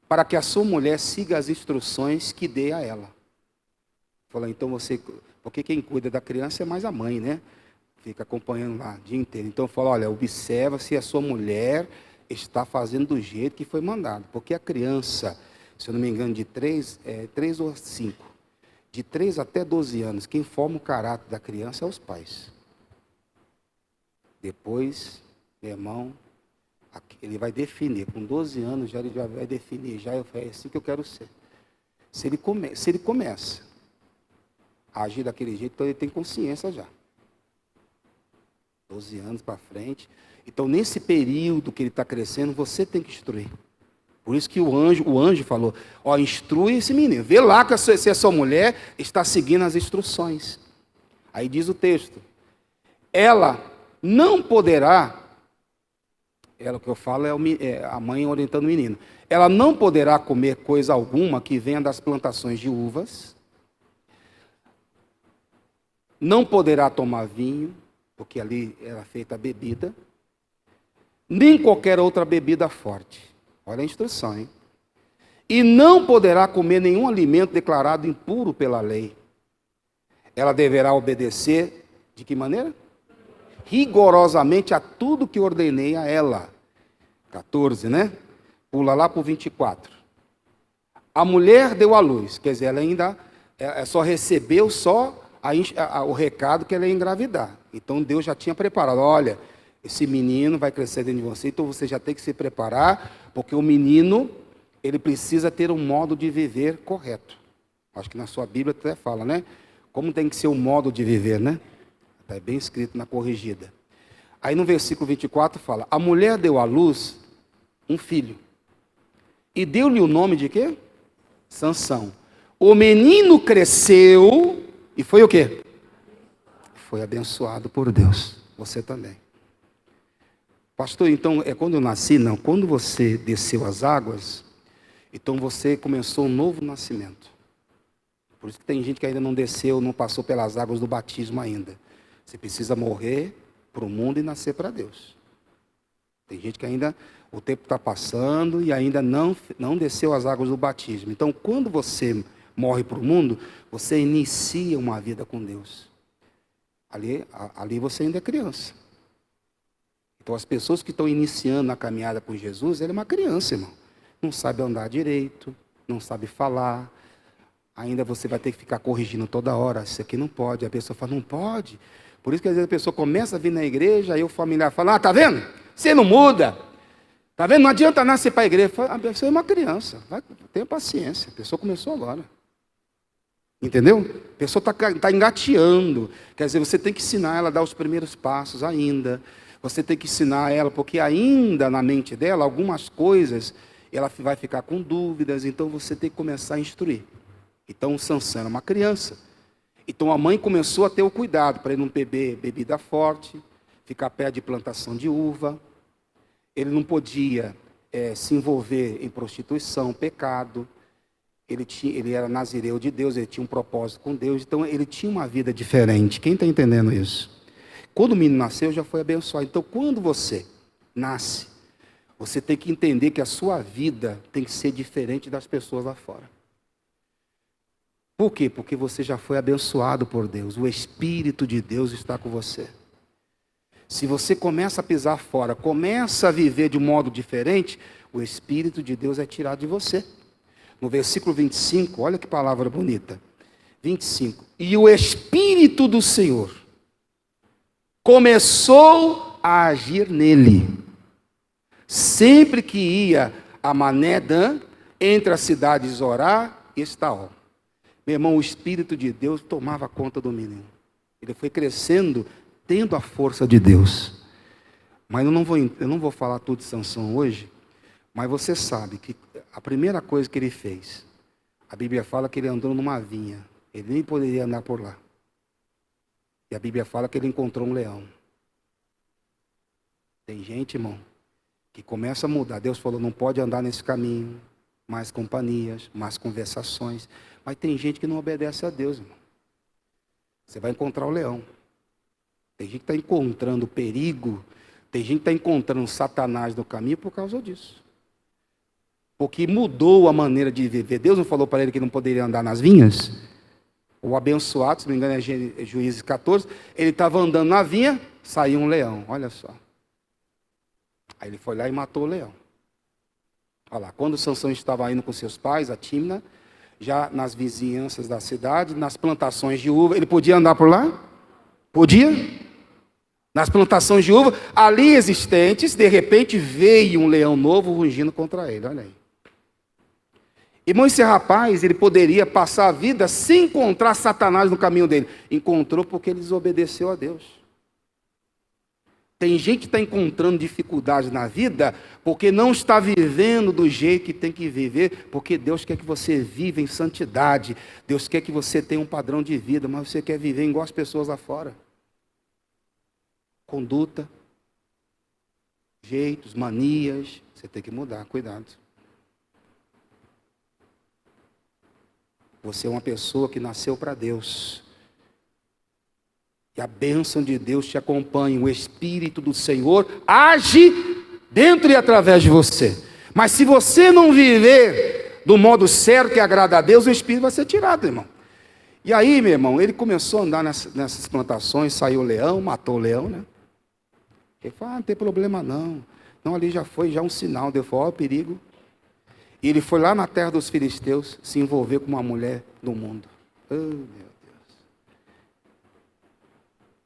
para que a sua mulher siga as instruções que dê a ela. Falou, então você... Porque quem cuida da criança é mais a mãe, né? Fica acompanhando lá o dia inteiro. Então fala, olha, observa se a sua mulher está fazendo do jeito que foi mandado. Porque a criança, se eu não me engano, de 3 ou 5, de 3 até 12 anos, quem forma o caráter da criança é os pais. Depois, meu irmão, ele vai definir, com 12 anos já ele já vai definir, é assim que eu quero ser. Se ele começa a agir daquele jeito, então ele tem consciência já. 12 anos para frente. Então, nesse período que ele está crescendo, você tem que instruir. Por isso que o anjo falou, ó, instrui esse menino. Vê lá se a sua mulher está seguindo as instruções. Aí diz o texto, ela não poderá, o que eu falo é a mãe orientando o menino, ela não poderá comer coisa alguma que venha das plantações de uvas, não poderá tomar vinho, porque ali era feita a bebida, nem qualquer outra bebida forte. Olha a instrução, hein? E não poderá comer nenhum alimento declarado impuro pela lei. Ela deverá obedecer, de que maneira? Rigorosamente a tudo que ordenei a ela. 14, né? Pula lá para o 24. A mulher deu à luz, quer dizer, ela ainda só recebeu o recado que ela ia engravidar. Então Deus já tinha preparado, olha, esse menino vai crescer dentro de você, então você já tem que se preparar, porque o menino, ele precisa ter um modo de viver correto. Acho que na sua Bíblia até fala, né? Como tem que ser o modo de viver, né? Está bem escrito na corrigida. Aí no versículo 24 fala, a mulher deu à luz um filho. E deu-lhe o nome de quê? Sansão. O menino cresceu e foi o quê? Foi abençoado por Deus. Você também. Pastor, então, quando eu nasci? Não. Quando você desceu as águas, então você começou um novo nascimento. Por isso que tem gente que ainda não desceu, não passou pelas águas do batismo ainda. Você precisa morrer para o mundo e nascer para Deus. Tem gente que ainda, o tempo está passando e ainda não desceu as águas do batismo. Então, quando você morre para o mundo, você inicia uma vida com Deus. Ali você ainda é criança. Então, as pessoas que estão iniciando a caminhada com Jesus, ele é uma criança, irmão. Não sabe andar direito, não sabe falar. Ainda você vai ter que ficar corrigindo toda hora. Isso aqui não pode. A pessoa fala, não pode. Por isso que às vezes a pessoa começa a vir na igreja, aí o familiar fala, tá vendo? Você não muda. Tá vendo? Não adianta nascer para a igreja. A pessoa é uma criança. Tenha paciência. A pessoa começou agora. Entendeu? A pessoa está engateando. Quer dizer, você tem que ensinar ela a dar os primeiros passos ainda. Você tem que ensinar ela, porque ainda na mente dela, algumas coisas, ela vai ficar com dúvidas. Então você tem que começar a instruir. Então o Sansão era uma criança. Então a mãe começou a ter o cuidado para ele não beber bebida forte, ficar perto de plantação de uva. Ele não podia se envolver em prostituição, pecado. Ele era nazireu de Deus, ele tinha um propósito com Deus, então ele tinha uma vida diferente. Quem está entendendo isso? Quando o menino nasceu, já foi abençoado. Então, quando você nasce, você tem que entender que a sua vida tem que ser diferente das pessoas lá fora. Por quê? Porque você já foi abençoado por Deus. O Espírito de Deus está com você. Se você começa a pisar fora, começa a viver de um modo diferente, o Espírito de Deus é tirado de você. No versículo 25, olha que palavra bonita. 25. E o Espírito do Senhor começou a agir nele. Sempre que ia a Mané-Dan, entre as cidades de Zorá e Estaol. Meu irmão, o Espírito de Deus tomava conta do menino. Ele foi crescendo, tendo a força de Deus. Mas eu não vou falar tudo de Sansão hoje, mas você sabe que a primeira coisa que ele fez, a Bíblia fala que ele andou numa vinha. Ele nem poderia andar por lá. E a Bíblia fala que ele encontrou um leão. Tem gente, irmão, que começa a mudar. Deus falou, não pode andar nesse caminho. Mais companhias, mais conversações. Mas tem gente que não obedece a Deus, irmão. Você vai encontrar o leão. Tem gente que está encontrando perigo. Tem gente que está encontrando Satanás no caminho por causa disso. Porque mudou a maneira de viver. Deus não falou para ele que não poderia andar nas vinhas? O abençoado, se não me engano é Juízes 14, ele estava andando na vinha, saiu um leão, olha só. Aí ele foi lá e matou o leão. Olha lá, quando Sansão estava indo com seus pais, a Tímna, já nas vizinhanças da cidade, nas plantações de uva, ele podia andar por lá? Podia? Nas plantações de uva, ali existentes, de repente veio um leão novo rugindo contra ele, olha aí. Irmão, esse rapaz, ele poderia passar a vida sem encontrar Satanás no caminho dele. Encontrou porque ele desobedeceu a Deus. Tem gente que está encontrando dificuldades na vida porque não está vivendo do jeito que tem que viver, porque Deus quer que você viva em santidade. Deus quer que você tenha um padrão de vida, mas você quer viver igual as pessoas lá fora. Conduta, jeitos, manias, você tem que mudar, cuidado. Você é uma pessoa que nasceu para Deus. E a bênção de Deus te acompanha. O Espírito do Senhor age dentro e através de você. Mas se você não viver do modo certo que agrada a Deus, o Espírito vai ser tirado, irmão. E aí, meu irmão, ele começou a andar nessas plantações, saiu o leão, matou o leão, né? Ele falou, não tem problema não. Não, ali já foi um sinal. Deus falou, ó, perigo. E ele foi lá na terra dos filisteus se envolver com uma mulher do mundo. Oh, meu Deus.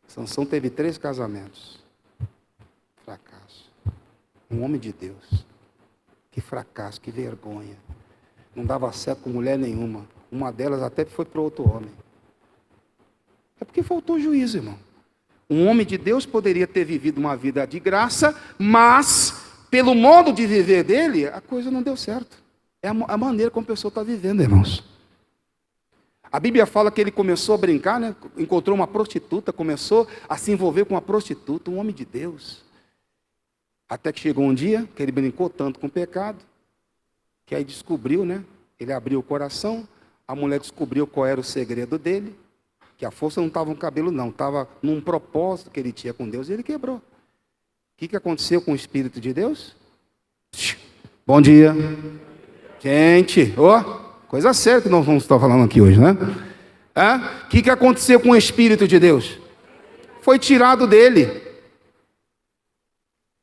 Sansão teve 3 casamentos. Fracasso. Um homem de Deus. Que fracasso, que vergonha. Não dava certo com mulher nenhuma. Uma delas até foi para outro homem. É porque faltou juízo, irmão. Um homem de Deus poderia ter vivido uma vida de graça, mas pelo modo de viver dele, a coisa não deu certo. É a maneira como a pessoa está vivendo, irmãos. A Bíblia fala que ele começou a brincar, né? Encontrou uma prostituta, começou a se envolver com uma prostituta, um homem de Deus. Até que chegou um dia que ele brincou tanto com o pecado, que aí descobriu, né? Ele abriu o coração, a mulher descobriu qual era o segredo dele, que a força não estava no cabelo não, estava num propósito que ele tinha com Deus e ele quebrou. O que aconteceu com o Espírito de Deus? Bom dia. Gente, coisa séria que nós vamos estar falando aqui hoje, né? O que aconteceu com o Espírito de Deus? Foi tirado dele.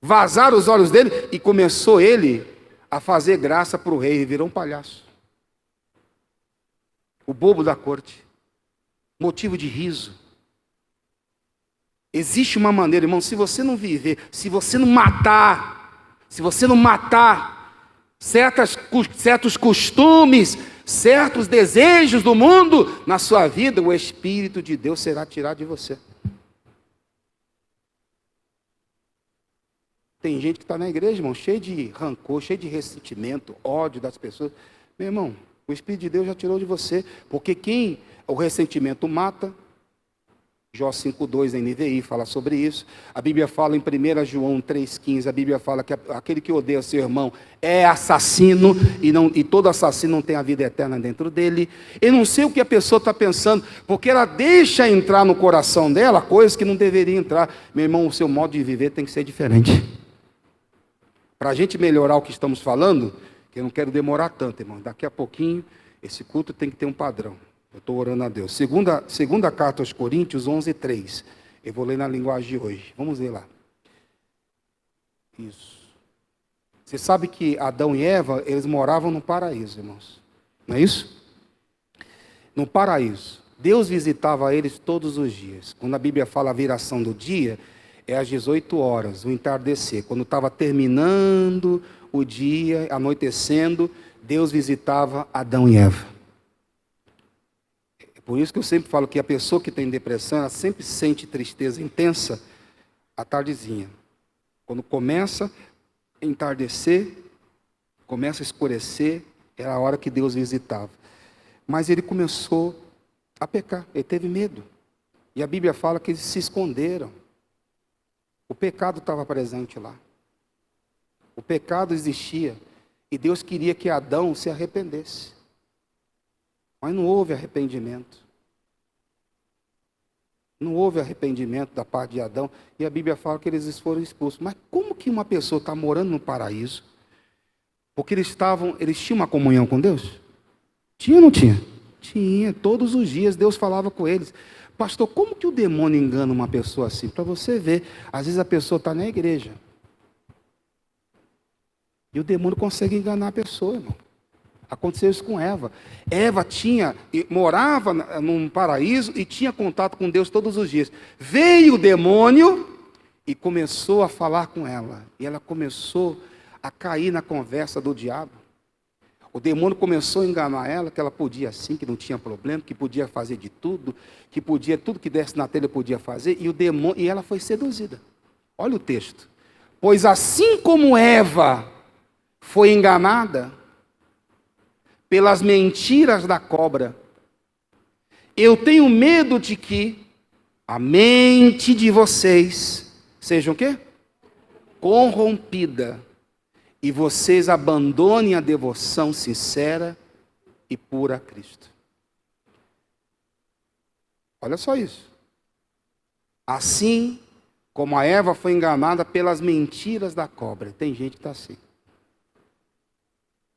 Vazaram os olhos dele e começou ele a fazer graça para o rei e virou um palhaço. O bobo da corte. Motivo de riso. Existe uma maneira, irmão, se você não viver, se você não matar certos costumes, certos desejos do mundo na sua vida, o Espírito de Deus será tirado de você. Tem gente que está na igreja, irmão, cheio de rancor, cheio de ressentimento, ódio das pessoas. Meu irmão, o Espírito de Deus já tirou de você, porque o ressentimento mata. Jó 5,2 em NVI fala sobre isso. A Bíblia fala em 1 João 3,15, a Bíblia fala que aquele que odeia seu irmão é assassino, e todo assassino não tem a vida eterna dentro dele. Eu não sei o que a pessoa está pensando, porque ela deixa entrar no coração dela coisas que não deveriam entrar. Meu irmão, o seu modo de viver tem que ser diferente. Para a gente melhorar o que estamos falando, que eu não quero demorar tanto, irmão. Daqui a pouquinho, esse culto tem que ter um padrão. Eu estou orando a Deus. Segunda carta aos Coríntios 11:3. Eu vou ler na linguagem de hoje. Vamos ler lá. Isso. Você sabe que Adão e Eva, eles moravam no paraíso, irmãos. Não é isso? No paraíso. Deus visitava eles todos os dias. Quando a Bíblia fala a viração do dia, é às 18 horas, o entardecer. Quando estava terminando o dia, anoitecendo, Deus visitava Adão e Eva. Por isso que eu sempre falo que a pessoa que tem depressão, ela sempre sente tristeza intensa à tardezinha. Quando começa a entardecer, começa a escurecer, era a hora que Deus visitava. Mas ele começou a pecar, ele teve medo. E a Bíblia fala que eles se esconderam. O pecado estava presente lá. O pecado existia. E Deus queria que Adão se arrependesse. Mas não houve arrependimento. Não houve arrependimento da parte de Adão. E a Bíblia fala que eles foram expulsos. Mas como que uma pessoa está morando no paraíso? Porque eles tinham uma comunhão com Deus? Tinha ou não tinha? Tinha, todos os dias Deus falava com eles. Pastor, como que o demônio engana uma pessoa assim? Para você ver, às vezes a pessoa está na igreja. E o demônio consegue enganar a pessoa, irmão. Aconteceu isso com Eva. Eva morava num paraíso e tinha contato com Deus todos os dias. Veio o demônio e começou a falar com ela. E ela começou a cair na conversa do diabo. O demônio começou a enganar ela, que ela podia sim, que não tinha problema, que podia fazer de tudo, que podia, tudo que desse na telha podia fazer, e ela foi seduzida. Olha o texto. Pois assim como Eva foi enganada pelas mentiras da cobra, eu tenho medo de que a mente de vocês seja o quê? Corrompida. E vocês abandonem a devoção sincera e pura a Cristo. Olha só isso. Assim como a Eva foi enganada pelas mentiras da cobra. Tem gente que está assim.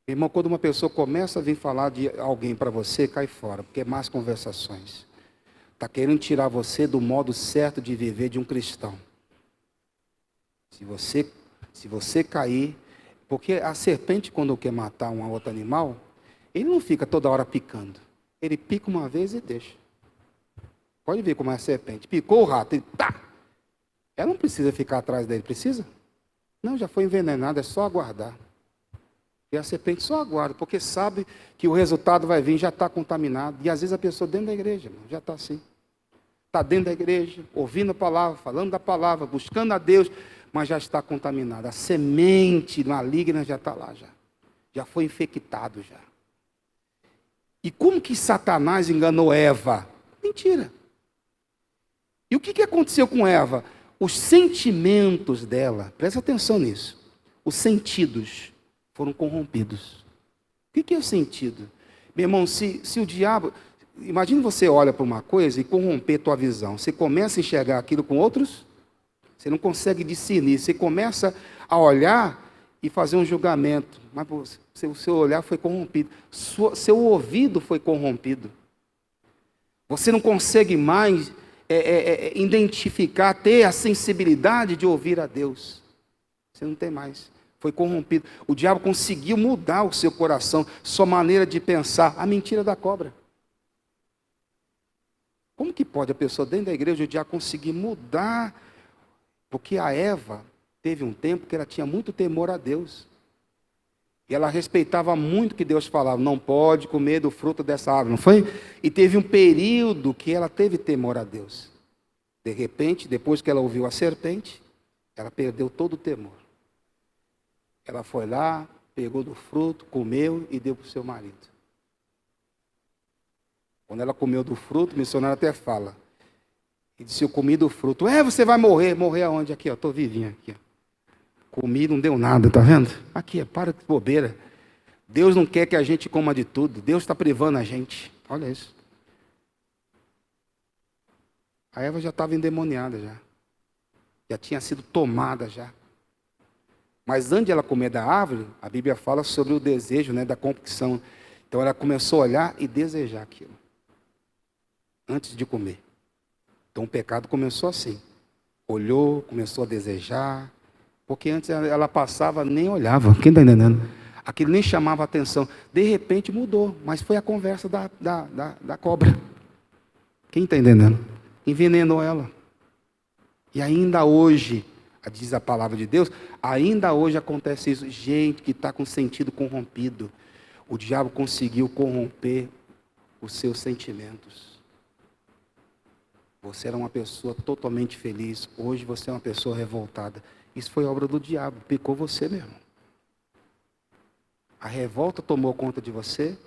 Irmão, quando uma pessoa começa a vir falar de alguém para você, cai fora, porque é más conversações. Está querendo tirar você do modo certo de viver de um cristão. Se você cair... Porque a serpente, quando quer matar um outro animal, ele não fica toda hora picando. Ele pica uma vez e deixa. Pode ver como é a serpente. Picou o rato, ele tá! Ela não precisa ficar atrás dele, precisa? Não, já foi envenenado, é só aguardar. E a serpente só aguarda, porque sabe que o resultado vai vir, já está contaminado. E às vezes a pessoa dentro da igreja, irmão, já está assim. Está dentro da igreja, ouvindo a palavra, falando da palavra, buscando a Deus, mas já está contaminada. A semente maligna já está lá, já foi infectado já. E como que Satanás enganou Eva? Mentira. E o que aconteceu com Eva? Os sentimentos dela, presta atenção nisso, os sentidos foram corrompidos. O que é o sentido? Meu irmão, se o diabo... Imagina você olha para uma coisa e corromper tua visão. Você começa a enxergar aquilo com outros... Você não consegue discernir. Você começa a olhar e fazer um julgamento. Mas o seu olhar foi corrompido. Seu ouvido foi corrompido. Você não consegue mais identificar, ter a sensibilidade de ouvir a Deus. Você não tem mais. Foi corrompido. O diabo conseguiu mudar o seu coração, sua maneira de pensar. A mentira da cobra. Como que pode a pessoa dentro da igreja, o diabo conseguir mudar? Porque a Eva teve um tempo que ela tinha muito temor a Deus. E ela respeitava muito o que Deus falava. Não pode comer do fruto dessa árvore, não foi? E teve um período que ela teve temor a Deus. De repente, depois que ela ouviu a serpente, ela perdeu todo o temor. Ela foi lá, pegou do fruto, comeu e deu para o seu marido. Quando ela comeu do fruto, o missionário até fala... E disse, eu comi do fruto. Você vai morrer. Morrer aonde? Aqui, ó, estou vivinho aqui. Ó. Comi, não deu nada, tá vendo? Aqui, para de bobeira. Deus não quer que a gente coma de tudo. Deus está privando a gente. Olha isso. A Eva já estava endemoniada já. Já tinha sido tomada já. Mas antes de ela comer da árvore, a Bíblia fala sobre o desejo, né, da concupiscção. Então ela começou a olhar e desejar aquilo. Antes de comer. Então o pecado começou assim. Olhou, começou a desejar. Porque antes ela passava, nem olhava. Quem está entendendo? Aquilo nem chamava atenção. De repente mudou. Mas foi a conversa da cobra. Quem está entendendo? Envenenou ela. E ainda hoje, diz a palavra de Deus, ainda hoje acontece isso. Gente que está com o sentido corrompido. O diabo conseguiu corromper os seus sentimentos. Você era uma pessoa totalmente feliz. Hoje você é uma pessoa revoltada. Isso foi obra do diabo. Picou você mesmo. A revolta tomou conta de você.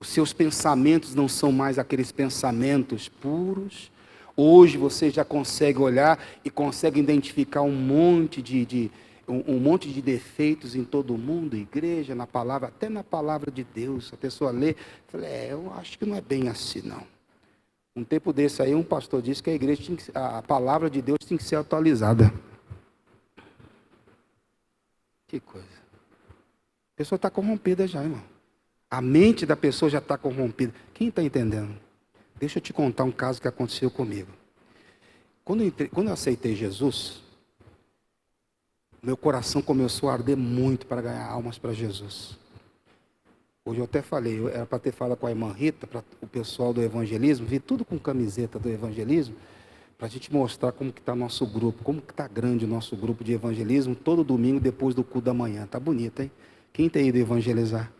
Os seus pensamentos não são mais aqueles pensamentos puros. Hoje você já consegue olhar e consegue identificar um monte de defeitos em todo o mundo, igreja, na palavra, até na palavra de Deus. A pessoa lê, fala, eu acho que não é bem assim, não. Um tempo desse aí, um pastor disse que a igreja a palavra de Deus tem que ser atualizada. Que coisa. A pessoa está corrompida já, irmão. A mente da pessoa já está corrompida. Quem está entendendo? Deixa eu te contar um caso que aconteceu comigo. Quando eu aceitei Jesus, meu coração começou a arder muito para ganhar almas para Jesus. Hoje eu até falei, era para ter falado com a irmã Rita, para o pessoal do evangelismo, vi tudo com camiseta do evangelismo, para a gente mostrar como que está nosso grupo, como que está grande o nosso grupo de evangelismo, todo domingo depois do culto da manhã. Está bonito, hein? Quem tem ido evangelizar?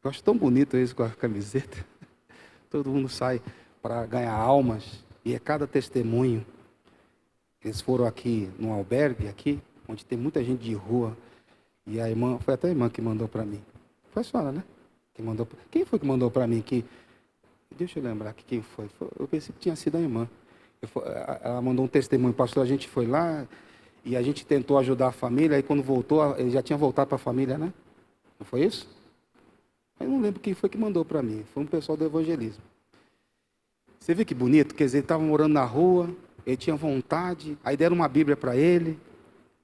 Eu acho tão bonito isso com a camiseta. Todo mundo sai para ganhar almas, e é cada testemunho. Eles foram aqui no albergue, aqui, onde tem muita gente de rua, e a irmã, foi até a irmã que mandou para mim. Foi a senhora, né? Quem foi que mandou para mim que... Deixa eu lembrar que quem foi. Eu pensei que tinha sido a irmã. Ela mandou um testemunho, pastor, a gente foi lá, e a gente tentou ajudar a família, aí quando voltou, ele já tinha voltado para a família, né? Não foi isso? Eu não lembro quem foi que mandou para mim. Foi um pessoal do evangelismo. Você vê que bonito? Quer dizer, ele estava morando na rua, ele tinha vontade, aí deram uma Bíblia para ele.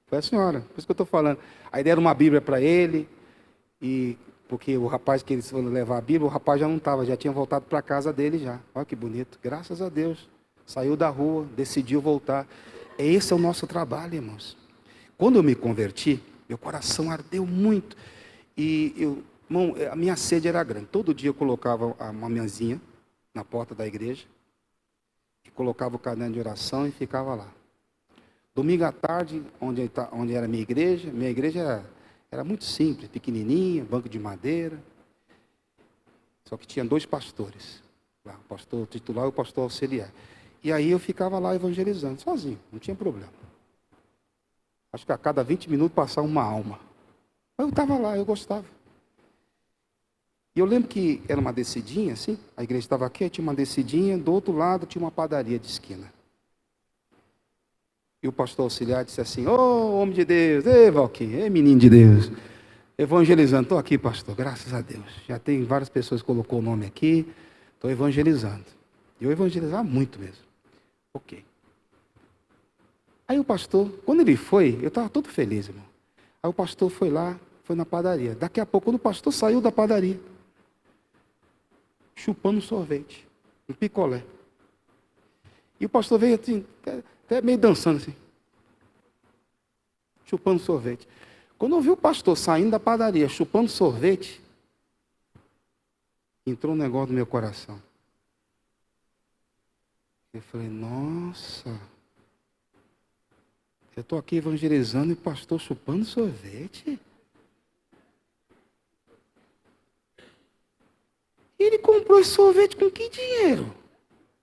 Foi a senhora, por isso que eu estou falando. Aí deram uma Bíblia para ele, e porque o rapaz que eles foram levar a Bíblia, o rapaz já não estava, já tinha voltado para a casa dele já. Olha que bonito, graças a Deus. Saiu da rua, decidiu voltar. Esse é o nosso trabalho, irmãos. Quando eu me converti, meu coração ardeu muito. E irmão, a minha sede era grande. Todo dia eu colocava uma mesinha na porta da igreja, e colocava o caderno de oração e ficava lá. Domingo à tarde, onde era a minha igreja era muito simples, pequenininha, banco de madeira. Só que tinha 2 pastores, lá, o pastor titular e o pastor auxiliar. E aí eu ficava lá evangelizando, sozinho, não tinha problema. Acho que a cada 20 minutos passava uma alma. Eu estava lá, eu gostava. E eu lembro que era uma descidinha, assim, a igreja estava aqui, tinha uma descidinha, do outro lado tinha uma padaria de esquina. E o pastor auxiliar disse assim, ô homem de Deus, ei Valquim, ei menino de Deus, evangelizando, estou aqui pastor, graças a Deus. Já tem várias pessoas que colocou o nome aqui, estou evangelizando. E eu evangelizava muito mesmo. Ok. Aí o pastor, quando ele foi, eu estava todo feliz, irmão. Aí o pastor foi lá, foi na padaria. Daqui a pouco, quando o pastor saiu da padaria, chupando um sorvete, um picolé. E o pastor veio assim, até meio dançando assim, chupando sorvete. Quando eu vi o pastor saindo da padaria, chupando sorvete, entrou um negócio no meu coração. Eu falei, nossa, eu estou aqui evangelizando e o pastor chupando sorvete? E ele comprou esse sorvete com que dinheiro?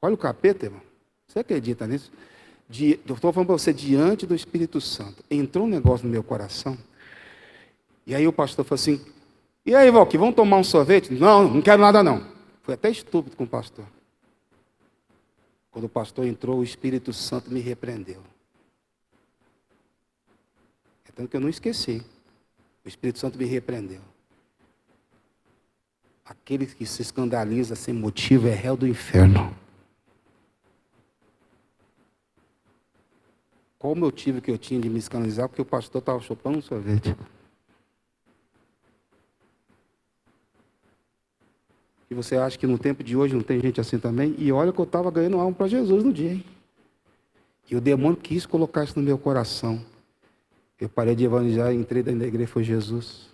Olha o capeta, irmão. Você acredita nisso? Eu estou falando para você, diante do Espírito Santo. Entrou um negócio no meu coração. E aí o pastor falou assim, e aí, Valquim, vamos tomar um sorvete? Não, não quero nada não. Foi até estúpido com o pastor. Quando o pastor entrou, o Espírito Santo me repreendeu. É tanto que eu não esqueci. O Espírito Santo me repreendeu. Aquele que se escandaliza sem motivo é réu do inferno. Qual o motivo que eu tinha de me escandalizar? Porque o pastor estava chupando um sorvete. E você acha que no tempo de hoje não tem gente assim também? E olha que eu estava ganhando alma para Jesus no dia, hein? E o demônio quis colocar isso no meu coração. Eu parei de evangelizar, entrei dentro da igreja, foi Jesus.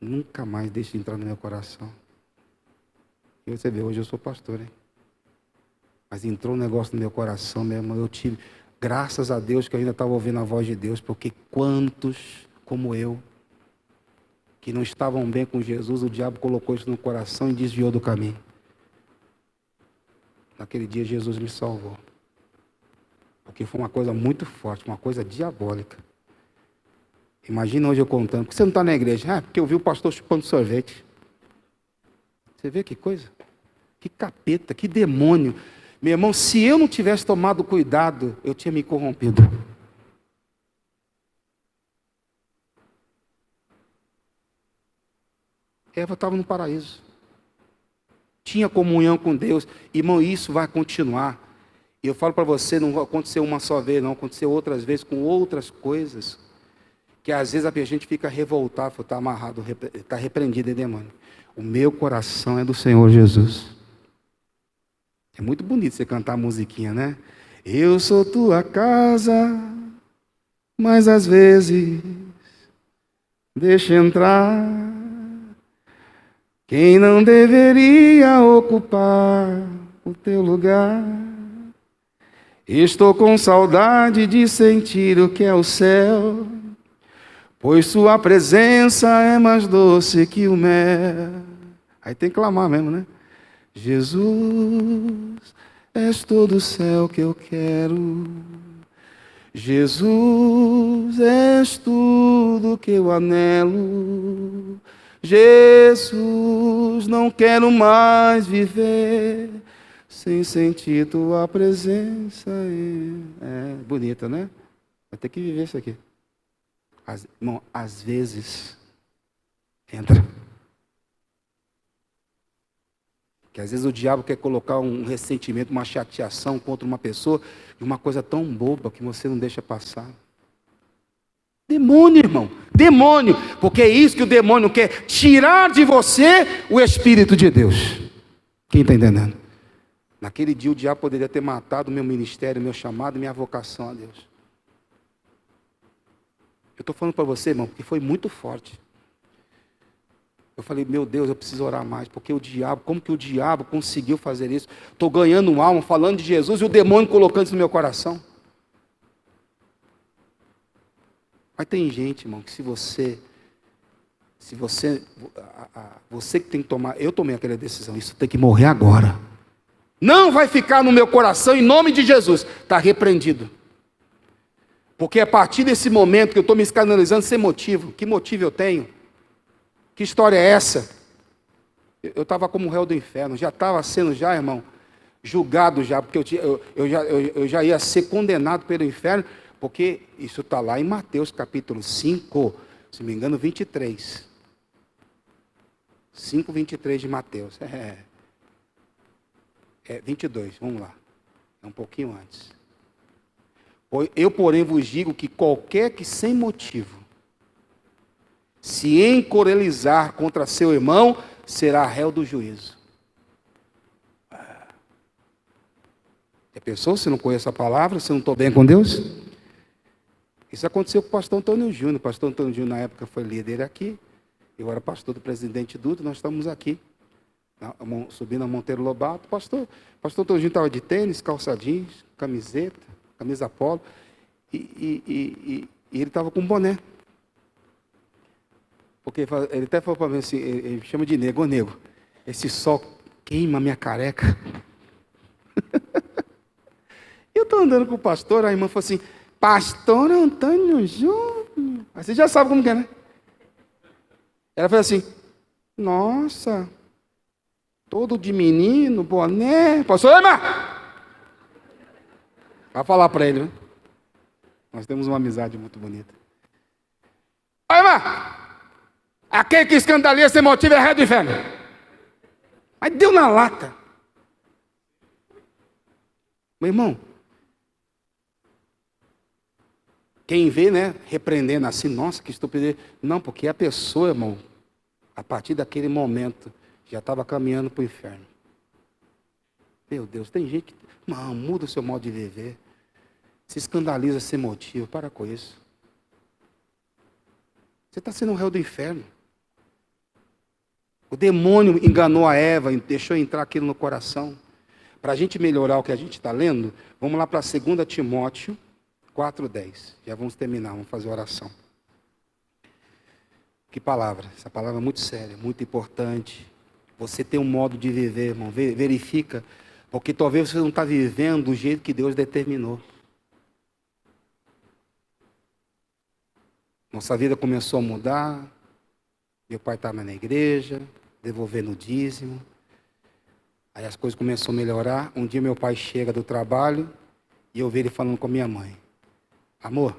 Nunca mais deixe de entrar no meu coração. E você vê, hoje eu sou pastor, hein? Mas entrou um negócio no meu coração, meu irmão. Eu tive, graças a Deus que eu ainda estava ouvindo a voz de Deus, porque quantos, como eu, que não estavam bem com Jesus, o diabo colocou isso no coração e desviou do caminho. Naquele dia Jesus me salvou. Porque foi uma coisa muito forte, uma coisa diabólica. Imagina hoje eu contando, por que você não está na igreja? Ah, porque eu vi o pastor chupando sorvete. Você vê que coisa? Que capeta, que demônio. Meu irmão, se eu não tivesse tomado cuidado, eu tinha me corrompido. Eva estava no paraíso. Tinha comunhão com Deus. Irmão, isso vai continuar. E eu falo para você, não vai acontecer uma só vez, não. Aconteceu outras vezes com outras coisas. Porque às vezes a gente fica revoltado, está amarrado, está repreendido em demônio. O meu coração é do Senhor Jesus. É muito bonito você cantar a musiquinha, né? Eu sou tua casa, mas às vezes deixa entrar quem não deveria ocupar o teu lugar. Estou com saudade de sentir o que é o céu, pois sua presença é mais doce que o mel. Aí tem que clamar mesmo, né? Jesus, és todo o céu que eu quero. Jesus, és tudo que eu anelo. Jesus, não quero mais viver sem sentir tua presença. É bonita, né? Vai ter que viver isso aqui. Irmão, às vezes, entra. Que às vezes o diabo quer colocar um ressentimento, uma chateação contra uma pessoa, de uma coisa tão boba que você não deixa passar. Demônio, irmão, demônio, porque é isso que o demônio quer, tirar de você o Espírito de Deus. Quem está entendendo? Naquele dia o diabo poderia ter matado o meu ministério, meu chamado, minha vocação a Deus. Eu estou falando para você, irmão, porque foi muito forte. Eu falei, meu Deus, eu preciso orar mais, porque o diabo, como que o diabo conseguiu fazer isso? Estou ganhando alma, falando de Jesus, e o demônio colocando isso no meu coração. Mas tem gente, irmão, que você que tem que tomar, eu tomei aquela decisão, isso tem que morrer agora. Não vai ficar no meu coração, em nome de Jesus, está repreendido. Porque a partir desse momento que eu estou me escandalizando sem motivo, que motivo eu tenho? Que história é essa? Eu estava como réu do inferno, já estava sendo já, irmão, julgado já, porque eu já ia ser condenado pelo inferno, porque isso está lá em Mateus capítulo 5, se não me engano, 23. 5, 23 de Mateus. 22, vamos lá. É um pouquinho antes. Eu, porém, vos digo que qualquer que sem motivo se encorelizar contra seu irmão, será réu do juízo. Já pensou se não conheço a palavra, se não estou bem com Deus? Isso aconteceu com o pastor Antônio Júnior. O pastor Antônio Júnior, na época, foi líder aqui. Eu era pastor do Presidente Dutra, nós estamos aqui, subindo a Monteiro Lobato. O pastor Antônio Júnior estava de tênis, calça jeans, camiseta, camisa polo, e ele estava com boné. Porque ele até falou para mim assim, ele me chama de nego, ô nego, esse sol queima minha careca. Eu estou andando com o pastor, a irmã falou assim, pastor Antônio Júnior. Aí você já sabe como que é, né? Ela falou assim, nossa, todo de menino, boné. Pastor, irmã! Vai falar para ele, né? Nós temos uma amizade muito bonita. Ô, irmã! Aquele que escandaliza sem motivo é réu do inferno. Mas deu na lata. Meu irmão, quem vê, né, repreendendo assim, nossa, que estupidez. Não, porque a pessoa, irmão, a partir daquele momento, já estava caminhando para o inferno. Meu Deus, tem gente que, não, muda o seu modo de viver. Se escandaliza sem motivo, para com isso. Você está sendo um réu do inferno. O demônio enganou a Eva, deixou entrar aquilo no coração. Para a gente melhorar o que a gente está lendo, vamos lá para 2 Timóteo 4:10. Já vamos terminar, vamos fazer oração. Que palavra? Essa palavra é muito séria, muito importante. Você tem um modo de viver, irmão, verifica. Porque talvez você não está vivendo do jeito que Deus determinou. Nossa vida começou a mudar. Meu pai estava na igreja, devolvendo o dízimo. Aí as coisas começaram a melhorar. Um dia meu pai chega do trabalho e eu vi ele falando com a minha mãe. Amor,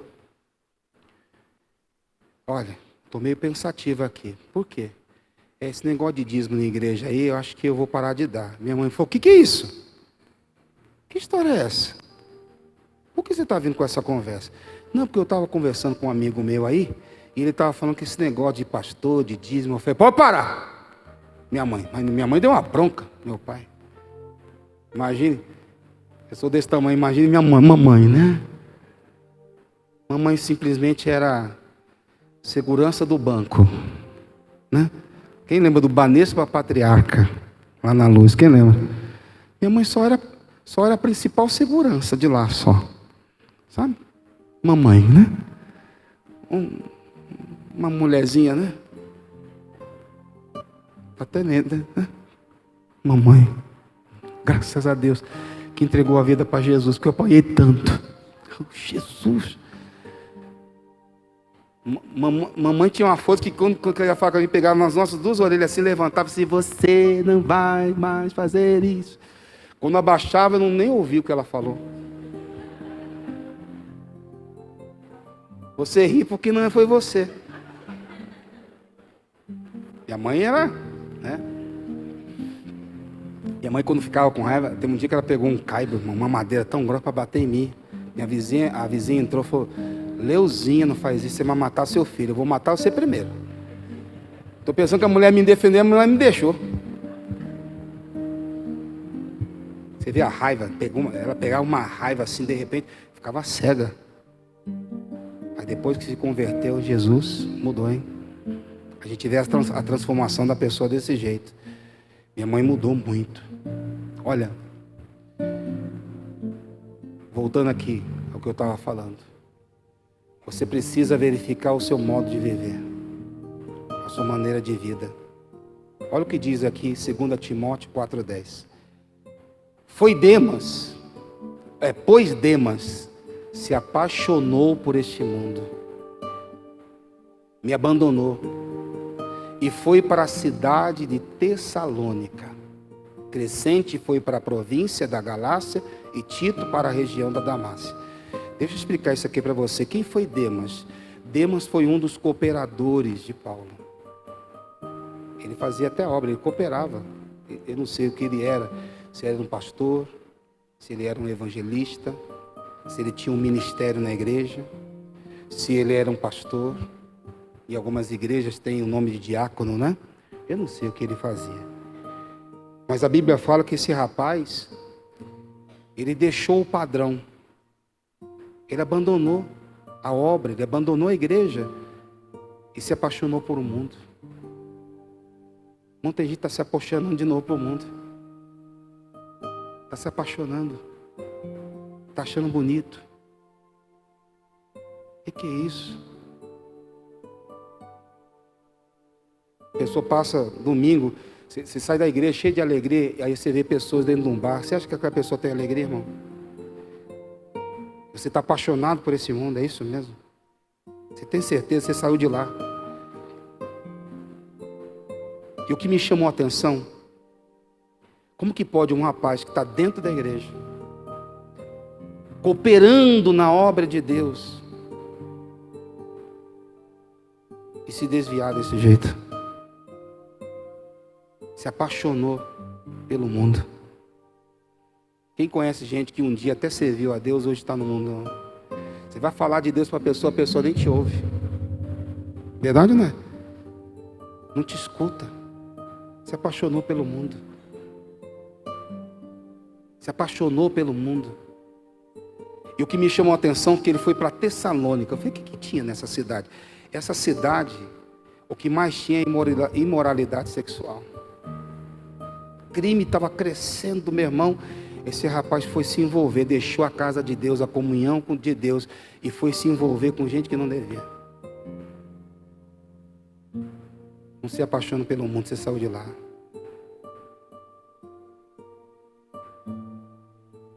olha, estou meio pensativo aqui. Por quê? Esse negócio de dízimo na igreja aí, eu acho que eu vou parar de dar. Minha mãe falou, o que é isso? Que história é essa? Por que você está vindo com essa conversa? Não, porque eu estava conversando com um amigo meu aí, E ele estava falando que esse negócio de pastor, de dízimo, eu falei, pode parar. Minha mãe deu uma bronca, meu pai. Imagine, eu sou desse tamanho, imagine minha mamãe, né? Mamãe simplesmente era segurança do banco, né? Quem lembra do Banespa Patriarca, lá na Luz, quem lembra? Minha mãe só era a principal segurança de lá, só. Sabe? Mamãe, né? Uma mulherzinha, né? Até lenda, né? Mamãe, graças a Deus, que entregou a vida para Jesus, porque eu apanhei tanto. Oh, Jesus! Mamãe tinha uma força que quando a faca me pegava nas nossas duas orelhas assim, levantava assim, você não vai mais fazer isso. Quando abaixava, eu nem ouvi o que ela falou. Você ri porque não foi você. Minha mãe era, né? Minha mãe, quando ficava com raiva, tem um dia que ela pegou um caibo, uma madeira tão grossa para bater em mim. A vizinha entrou e falou, Leuzinha, não faz isso, você vai matar seu filho, eu vou matar você primeiro. Estou pensando que a mulher me defendeu, a mulher me deixou. Você vê a raiva, ela pegava uma raiva assim, de repente, ficava cega. Aí depois que se converteu, Jesus mudou, hein? A gente vê a transformação da pessoa desse jeito. Minha mãe mudou muito. Olha, voltando aqui ao que eu estava falando. Você precisa verificar o seu modo de viver, a sua maneira de vida. Olha o que diz aqui, 2 Timóteo 4,10. Pois Demas se apaixonou por este mundo, me abandonou e foi para a cidade de Tessalônica. Crescente foi para a província da Galácia e Tito para a região da Damácia. Deixa eu explicar isso aqui para você. Quem foi Demas? Demas foi um dos cooperadores de Paulo. Ele fazia até obra, ele cooperava. Eu não sei o que ele era. Se era um pastor, se ele era um evangelista, se ele tinha um ministério na igreja, se ele era um pastor. E algumas igrejas têm o nome de diácono, né? Eu não sei o que ele fazia. Mas a Bíblia fala que esse rapaz, ele deixou o padrão. Ele abandonou a obra, ele abandonou a igreja e se apaixonou por o mundo. Muita gente está se apaixonando de novo por o mundo. Está se apaixonando. Está achando bonito. O que é isso? A pessoa passa domingo, você sai da igreja cheio de alegria, aí você vê pessoas dentro de um bar. Você acha que aquela pessoa tem alegria, irmão? Você está apaixonado por esse mundo, é isso mesmo? Você tem certeza que você saiu de lá? E o que me chamou a atenção, como que pode um rapaz que está dentro da igreja, cooperando na obra de Deus, e se desviar desse jeito? Se apaixonou pelo mundo. Quem conhece gente que um dia até serviu a Deus, hoje está no mundo? Você vai falar de Deus para a pessoa nem te ouve. Verdade, não é? Não te escuta. Se apaixonou pelo mundo. Se apaixonou pelo mundo. E o que me chamou a atenção é que ele foi para Tessalônica. Eu falei, o que tinha nessa cidade? Essa cidade, o que mais tinha é imoralidade sexual. O crime estava crescendo, meu irmão. Esse rapaz foi se envolver, deixou a casa de Deus, a comunhão de Deus, e foi se envolver com gente que não devia. Não se apaixone pelo mundo, você saiu de lá.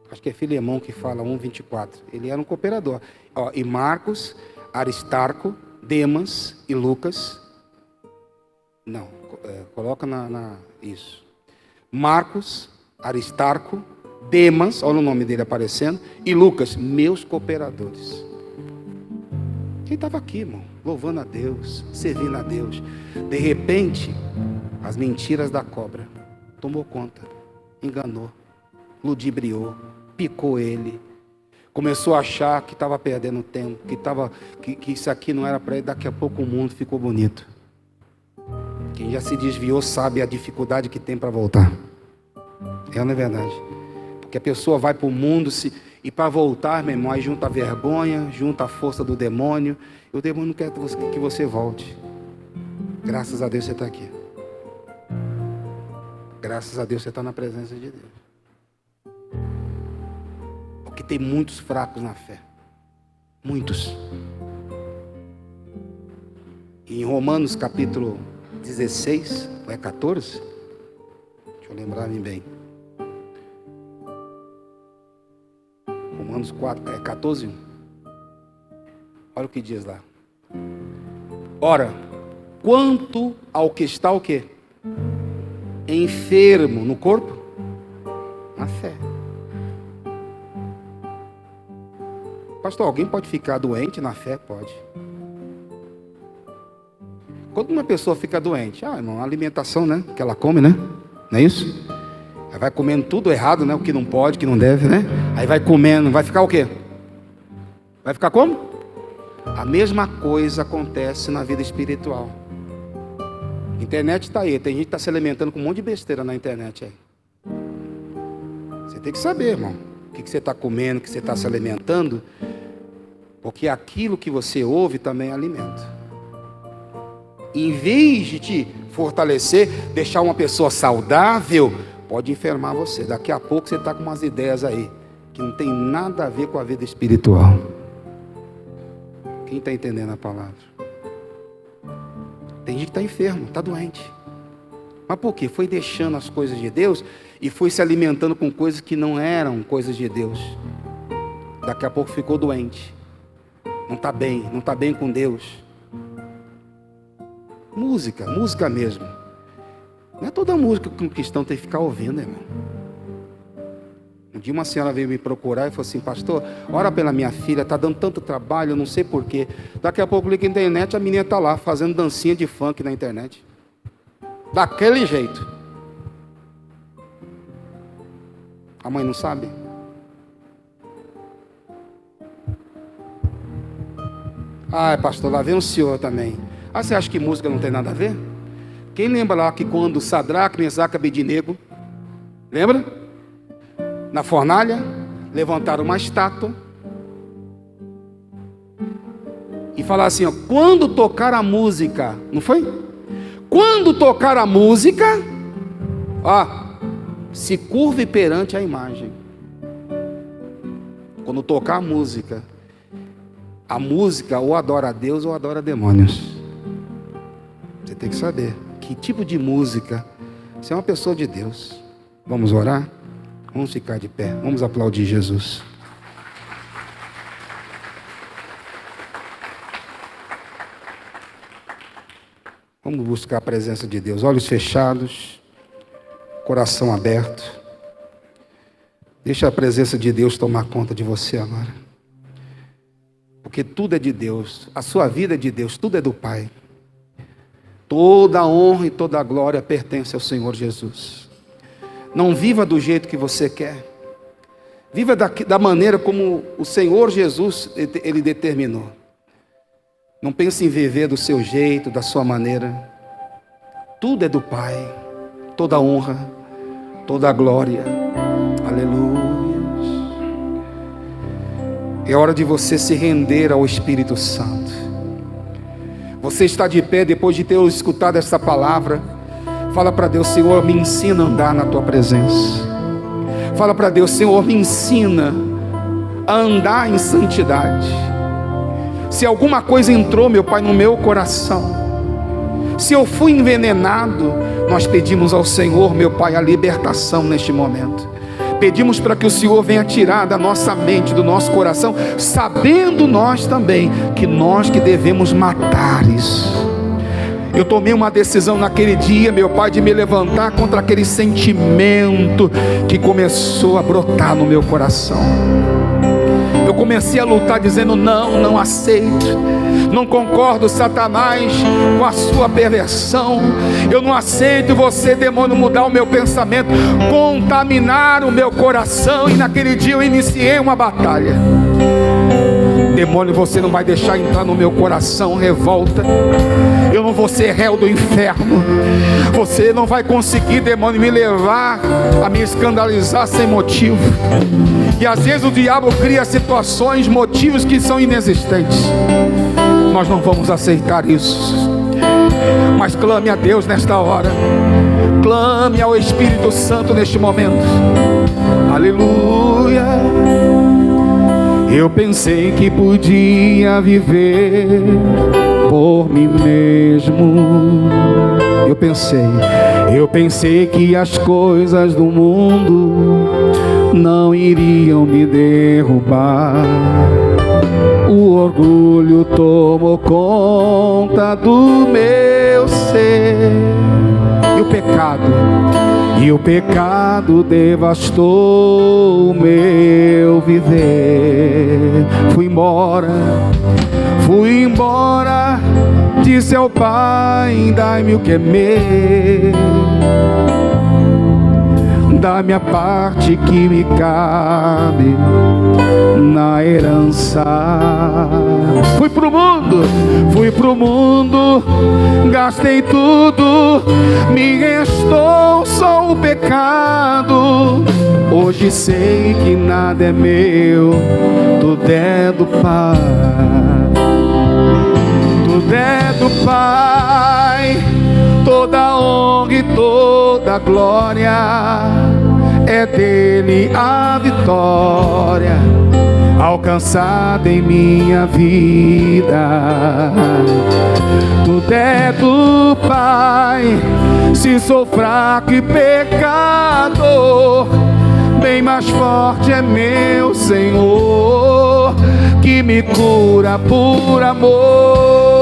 Acho que é Filemão que fala, 1:24. Ele era um cooperador. E Marcos, Aristarco, Demas e Lucas. Não, coloca isso. Marcos, Aristarco, Demas, olha o nome dele aparecendo, e Lucas, meus cooperadores. Quem estava aqui, irmão? Louvando a Deus, servindo a Deus. De repente, as mentiras da cobra tomou conta, enganou, ludibriou, picou ele. Começou a achar que estava perdendo tempo, que isso aqui não era para ele. Daqui a pouco o mundo ficou bonito. Quem já se desviou sabe a dificuldade que tem para voltar. Não é verdade? Porque a pessoa vai para o mundo e para voltar, meu irmão, aí junta a vergonha, junta a força do demônio. E o demônio não quer que você volte. Graças a Deus você está aqui. Graças a Deus você está na presença de Deus. Porque tem muitos fracos na fé. Muitos. Em Romanos capítulo 16, é 14? Deixa eu lembrar-me bem. Romanos 4, 14. Olha o que diz lá. Ora, quanto ao que está o quê? Enfermo no corpo? Na fé. Pastor, alguém pode ficar doente na fé? Pode. Quando uma pessoa fica doente, irmão, a alimentação, né? Que ela come, né? Não é isso? Ela vai comendo tudo errado, né? O que não pode, o que não deve, né? Aí vai comendo, vai ficar o quê? Vai ficar como? A mesma coisa acontece na vida espiritual. A internet está aí, tem gente que está se alimentando com um monte de besteira na internet aí. Você tem que saber, irmão, o que você está comendo, o que você está se alimentando, porque aquilo que você ouve também é alimento. Em vez de te fortalecer, deixar uma pessoa saudável, pode enfermar você. Daqui a pouco você está com umas ideias aí que não tem nada a ver com a vida espiritual. Quem está entendendo a palavra? Tem gente que está enfermo, está doente. Mas por quê? Foi deixando as coisas de Deus e foi se alimentando com coisas que não eram coisas de Deus. Daqui a pouco ficou doente. Não está bem com Deus. Música mesmo. Não é toda música que um cristão tem que ficar ouvindo, irmão. Um dia uma senhora veio me procurar e falou assim: pastor, ora pela minha filha, está dando tanto trabalho, eu não sei porquê. Daqui a pouco eu ligo na internet, a menina está lá fazendo dancinha de funk na internet. Daquele jeito. A mãe não sabe? Pastor, lá vem o senhor também. Você acha que música não tem nada a ver? Quem lembra lá que quando Sadraque, Mesaque e Abednego, lembra? Na fornalha, levantaram uma estátua e falaram assim, quando tocar a música, não foi? Quando tocar a música, se curve perante a imagem. Quando tocar a música ou adora a Deus ou adora demônios. Você tem que saber que tipo de música. Você é uma pessoa de Deus. Vamos orar? Vamos ficar de pé. Vamos aplaudir Jesus. Vamos buscar a presença de Deus. Olhos fechados, coração aberto. Deixa a presença de Deus tomar conta de você agora. Porque tudo é de Deus. A sua vida é de Deus. Tudo é do Pai. Toda a honra e toda a glória pertence ao Senhor Jesus. Não viva do jeito que você quer. Viva da maneira como o Senhor Jesus ele determinou. Não pense em viver do seu jeito, da sua maneira. Tudo é do Pai. Toda a honra, toda a glória. Aleluia. É hora de você se render ao Espírito Santo. Você está de pé depois de ter escutado essa palavra. Fala para Deus: Senhor, me ensina a andar na tua presença. Fala para Deus: Senhor, me ensina a andar em santidade. Se alguma coisa entrou, meu Pai, no meu coração, se eu fui envenenado, nós pedimos ao Senhor, meu Pai, a libertação neste momento. Pedimos para que o Senhor venha tirar da nossa mente, do nosso coração, sabendo nós também que devemos matar isso. Eu tomei uma decisão naquele dia, meu Pai, de me levantar contra aquele sentimento que começou a brotar no meu coração. Eu comecei a lutar dizendo: não aceito, não concordo, Satanás, com a sua perversão. Eu não aceito você, demônio, mudar o meu pensamento, contaminar o meu coração. E naquele dia eu iniciei uma batalha. Demônio, você não vai deixar entrar no meu coração revolta. Eu não vou ser réu do inferno. Você não vai conseguir, demônio, me levar a me escandalizar sem motivo. E às vezes o diabo cria situações, motivos que são inexistentes. Nós não vamos aceitar isso. Mas clame a Deus nesta hora. Clame ao Espírito Santo neste momento. Aleluia. Eu pensei que podia viver por mim mesmo. Eu pensei que as coisas do mundo não iriam me derrubar. O orgulho tomou conta do meu ser. E o pecado devastou o meu viver. Fui embora, disse ao Pai: dai-me o que é meu, dá-me a parte que me cabe na herança. Fui pro mundo, gastei tudo, me restou só o pecado. Hoje sei que nada é meu, tudo é do Pai. Tudo é do Pai, toda honra e toda glória, é dele a vitória alcançada em minha vida. Tudo é do Pai. Se sou fraco e pecador, bem mais forte é meu Senhor, que me cura por amor.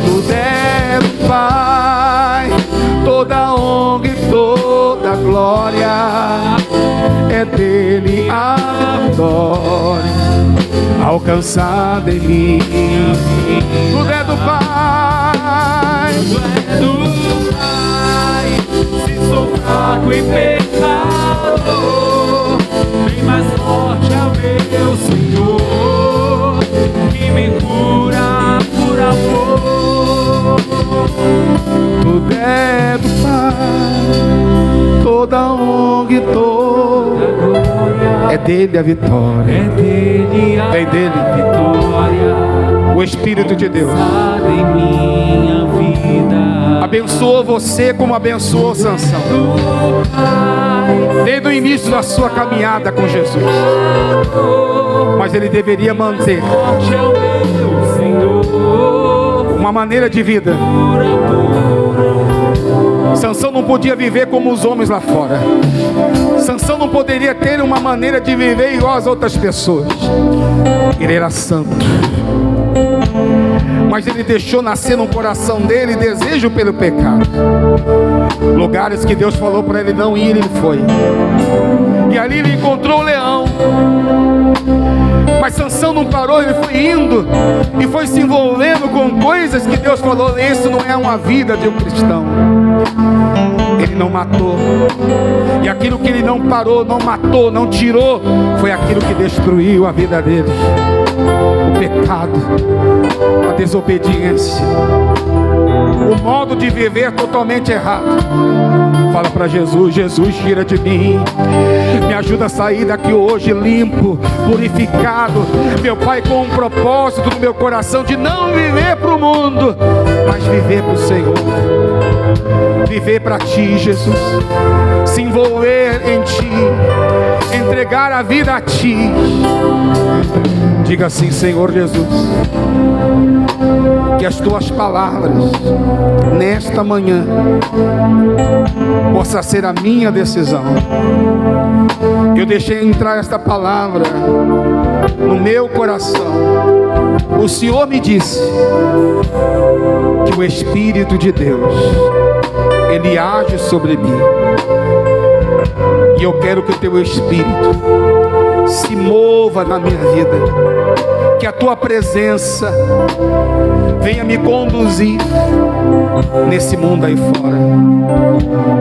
Tudo é do Pai, toda honra e toda glória, é dele a vitória alcançada em mim. Tudo é do Pai, tudo é do Pai. Se sou fraco e pecador, bem mais forte é o meu Senhor, que me cura por amor. Tudo é do Pai, toda honra e toda glória, é dele a vitória, é dele a vitória, o Espírito de Deus em minha vida. Abençoou você como abençoou Sansão, desde o início da sua caminhada com Jesus. Mas ele deveria manter uma maneira de vida. Sansão não podia viver como os homens lá fora. Sansão não poderia ter uma maneira de viver igual às outras pessoas. Ele era santo, mas ele deixou nascer no coração dele desejo pelo pecado. Lugares que Deus falou para ele não ir, ele foi. E ali ele encontrou o leão. Mas Sansão não parou, ele foi indo e foi se envolvendo com coisas que Deus falou: isso não é uma vida de um cristão. Ele não matou, e aquilo que ele não parou, não matou, não tirou, foi aquilo que destruiu a vida dele. O pecado, a desobediência, o modo de viver totalmente errado. Fala para Jesus: Jesus, tira de mim, me ajuda a sair daqui hoje limpo, purificado, meu Pai, com um propósito no meu coração de não viver para o mundo, mas viver para o Senhor, viver para Ti, Jesus, se envolver em Ti, entregar a vida a Ti. Diga assim: Senhor Jesus, que as Tuas palavras nesta manhã possa ser a minha decisão. Eu deixei entrar esta palavra no meu coração. O Senhor me disse que o Espírito de Deus, Ele age sobre mim, e eu quero que o Teu Espírito se mova na minha vida, que a tua presença venha me conduzir nesse mundo aí fora.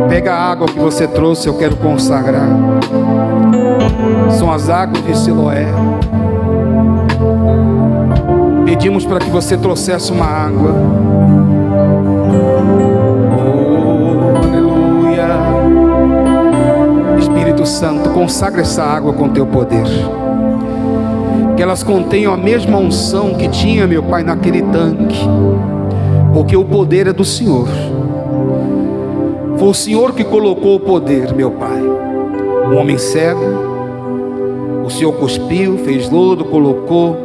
Pega a água que você trouxe, eu quero consagrar. São as águas de Siloé. Pedimos para que você trouxesse uma água. Oh, aleluia. Espírito Santo, consagra essa água com teu poder. Que elas contenham a mesma unção que tinha, meu Pai, naquele tanque. Porque o poder é do Senhor. Foi o Senhor que colocou o poder, meu Pai. Um homem cego, o Senhor cuspiu, fez lodo, colocou,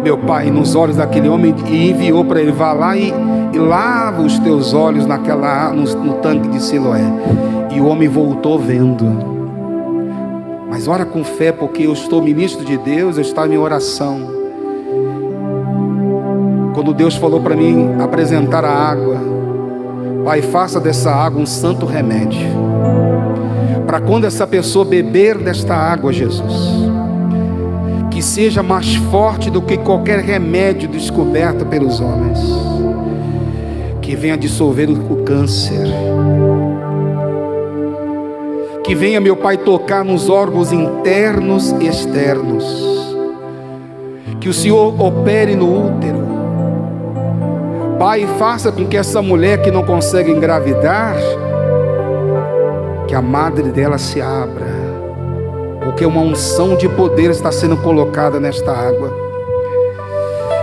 meu Pai, nos olhos daquele homem e enviou para ele: vá lá e lava os teus olhos no tanque de Siloé. E o homem voltou vendo. Mas ora com fé, porque eu estou ministro de Deus, eu estou em minha oração. Quando Deus falou para mim apresentar a água, Pai, faça dessa água um santo remédio, para quando essa pessoa beber desta água, Jesus, que seja mais forte do que qualquer remédio descoberto pelos homens, que venha dissolver o câncer, que venha, meu Pai, tocar nos órgãos internos e externos, que o Senhor opere no útero. Pai, faça com que essa mulher que não consegue engravidar, que a madre dela se abra, porque uma unção de poder está sendo colocada nesta água.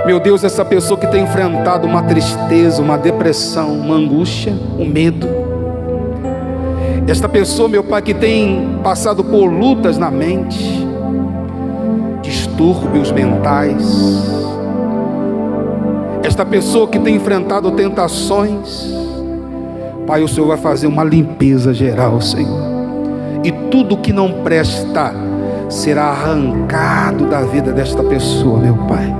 Meu Deus, essa pessoa que tem enfrentado uma tristeza, uma depressão, uma angústia, um medo, esta pessoa, meu Pai, que tem passado por lutas na mente, distúrbios mentais, esta pessoa que tem enfrentado tentações, Pai, o Senhor vai fazer uma limpeza geral, Senhor, e tudo que não presta será arrancado da vida desta pessoa, meu Pai.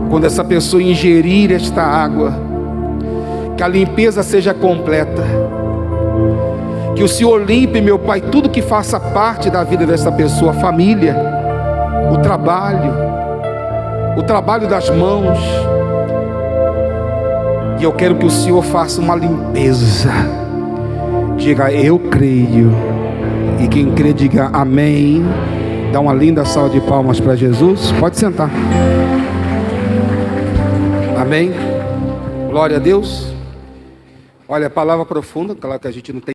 Quando essa pessoa ingerir esta água, que a limpeza seja completa, que o Senhor limpe, meu Pai, tudo que faça parte da vida dessa pessoa, a família, o trabalho das mãos. E eu quero que o Senhor faça uma limpeza. Diga: eu creio. E quem crê, diga amém. Dá uma linda salva de palmas para Jesus. Pode sentar. Amém. Glória a Deus. Olha, a palavra profunda, claro que a gente não tem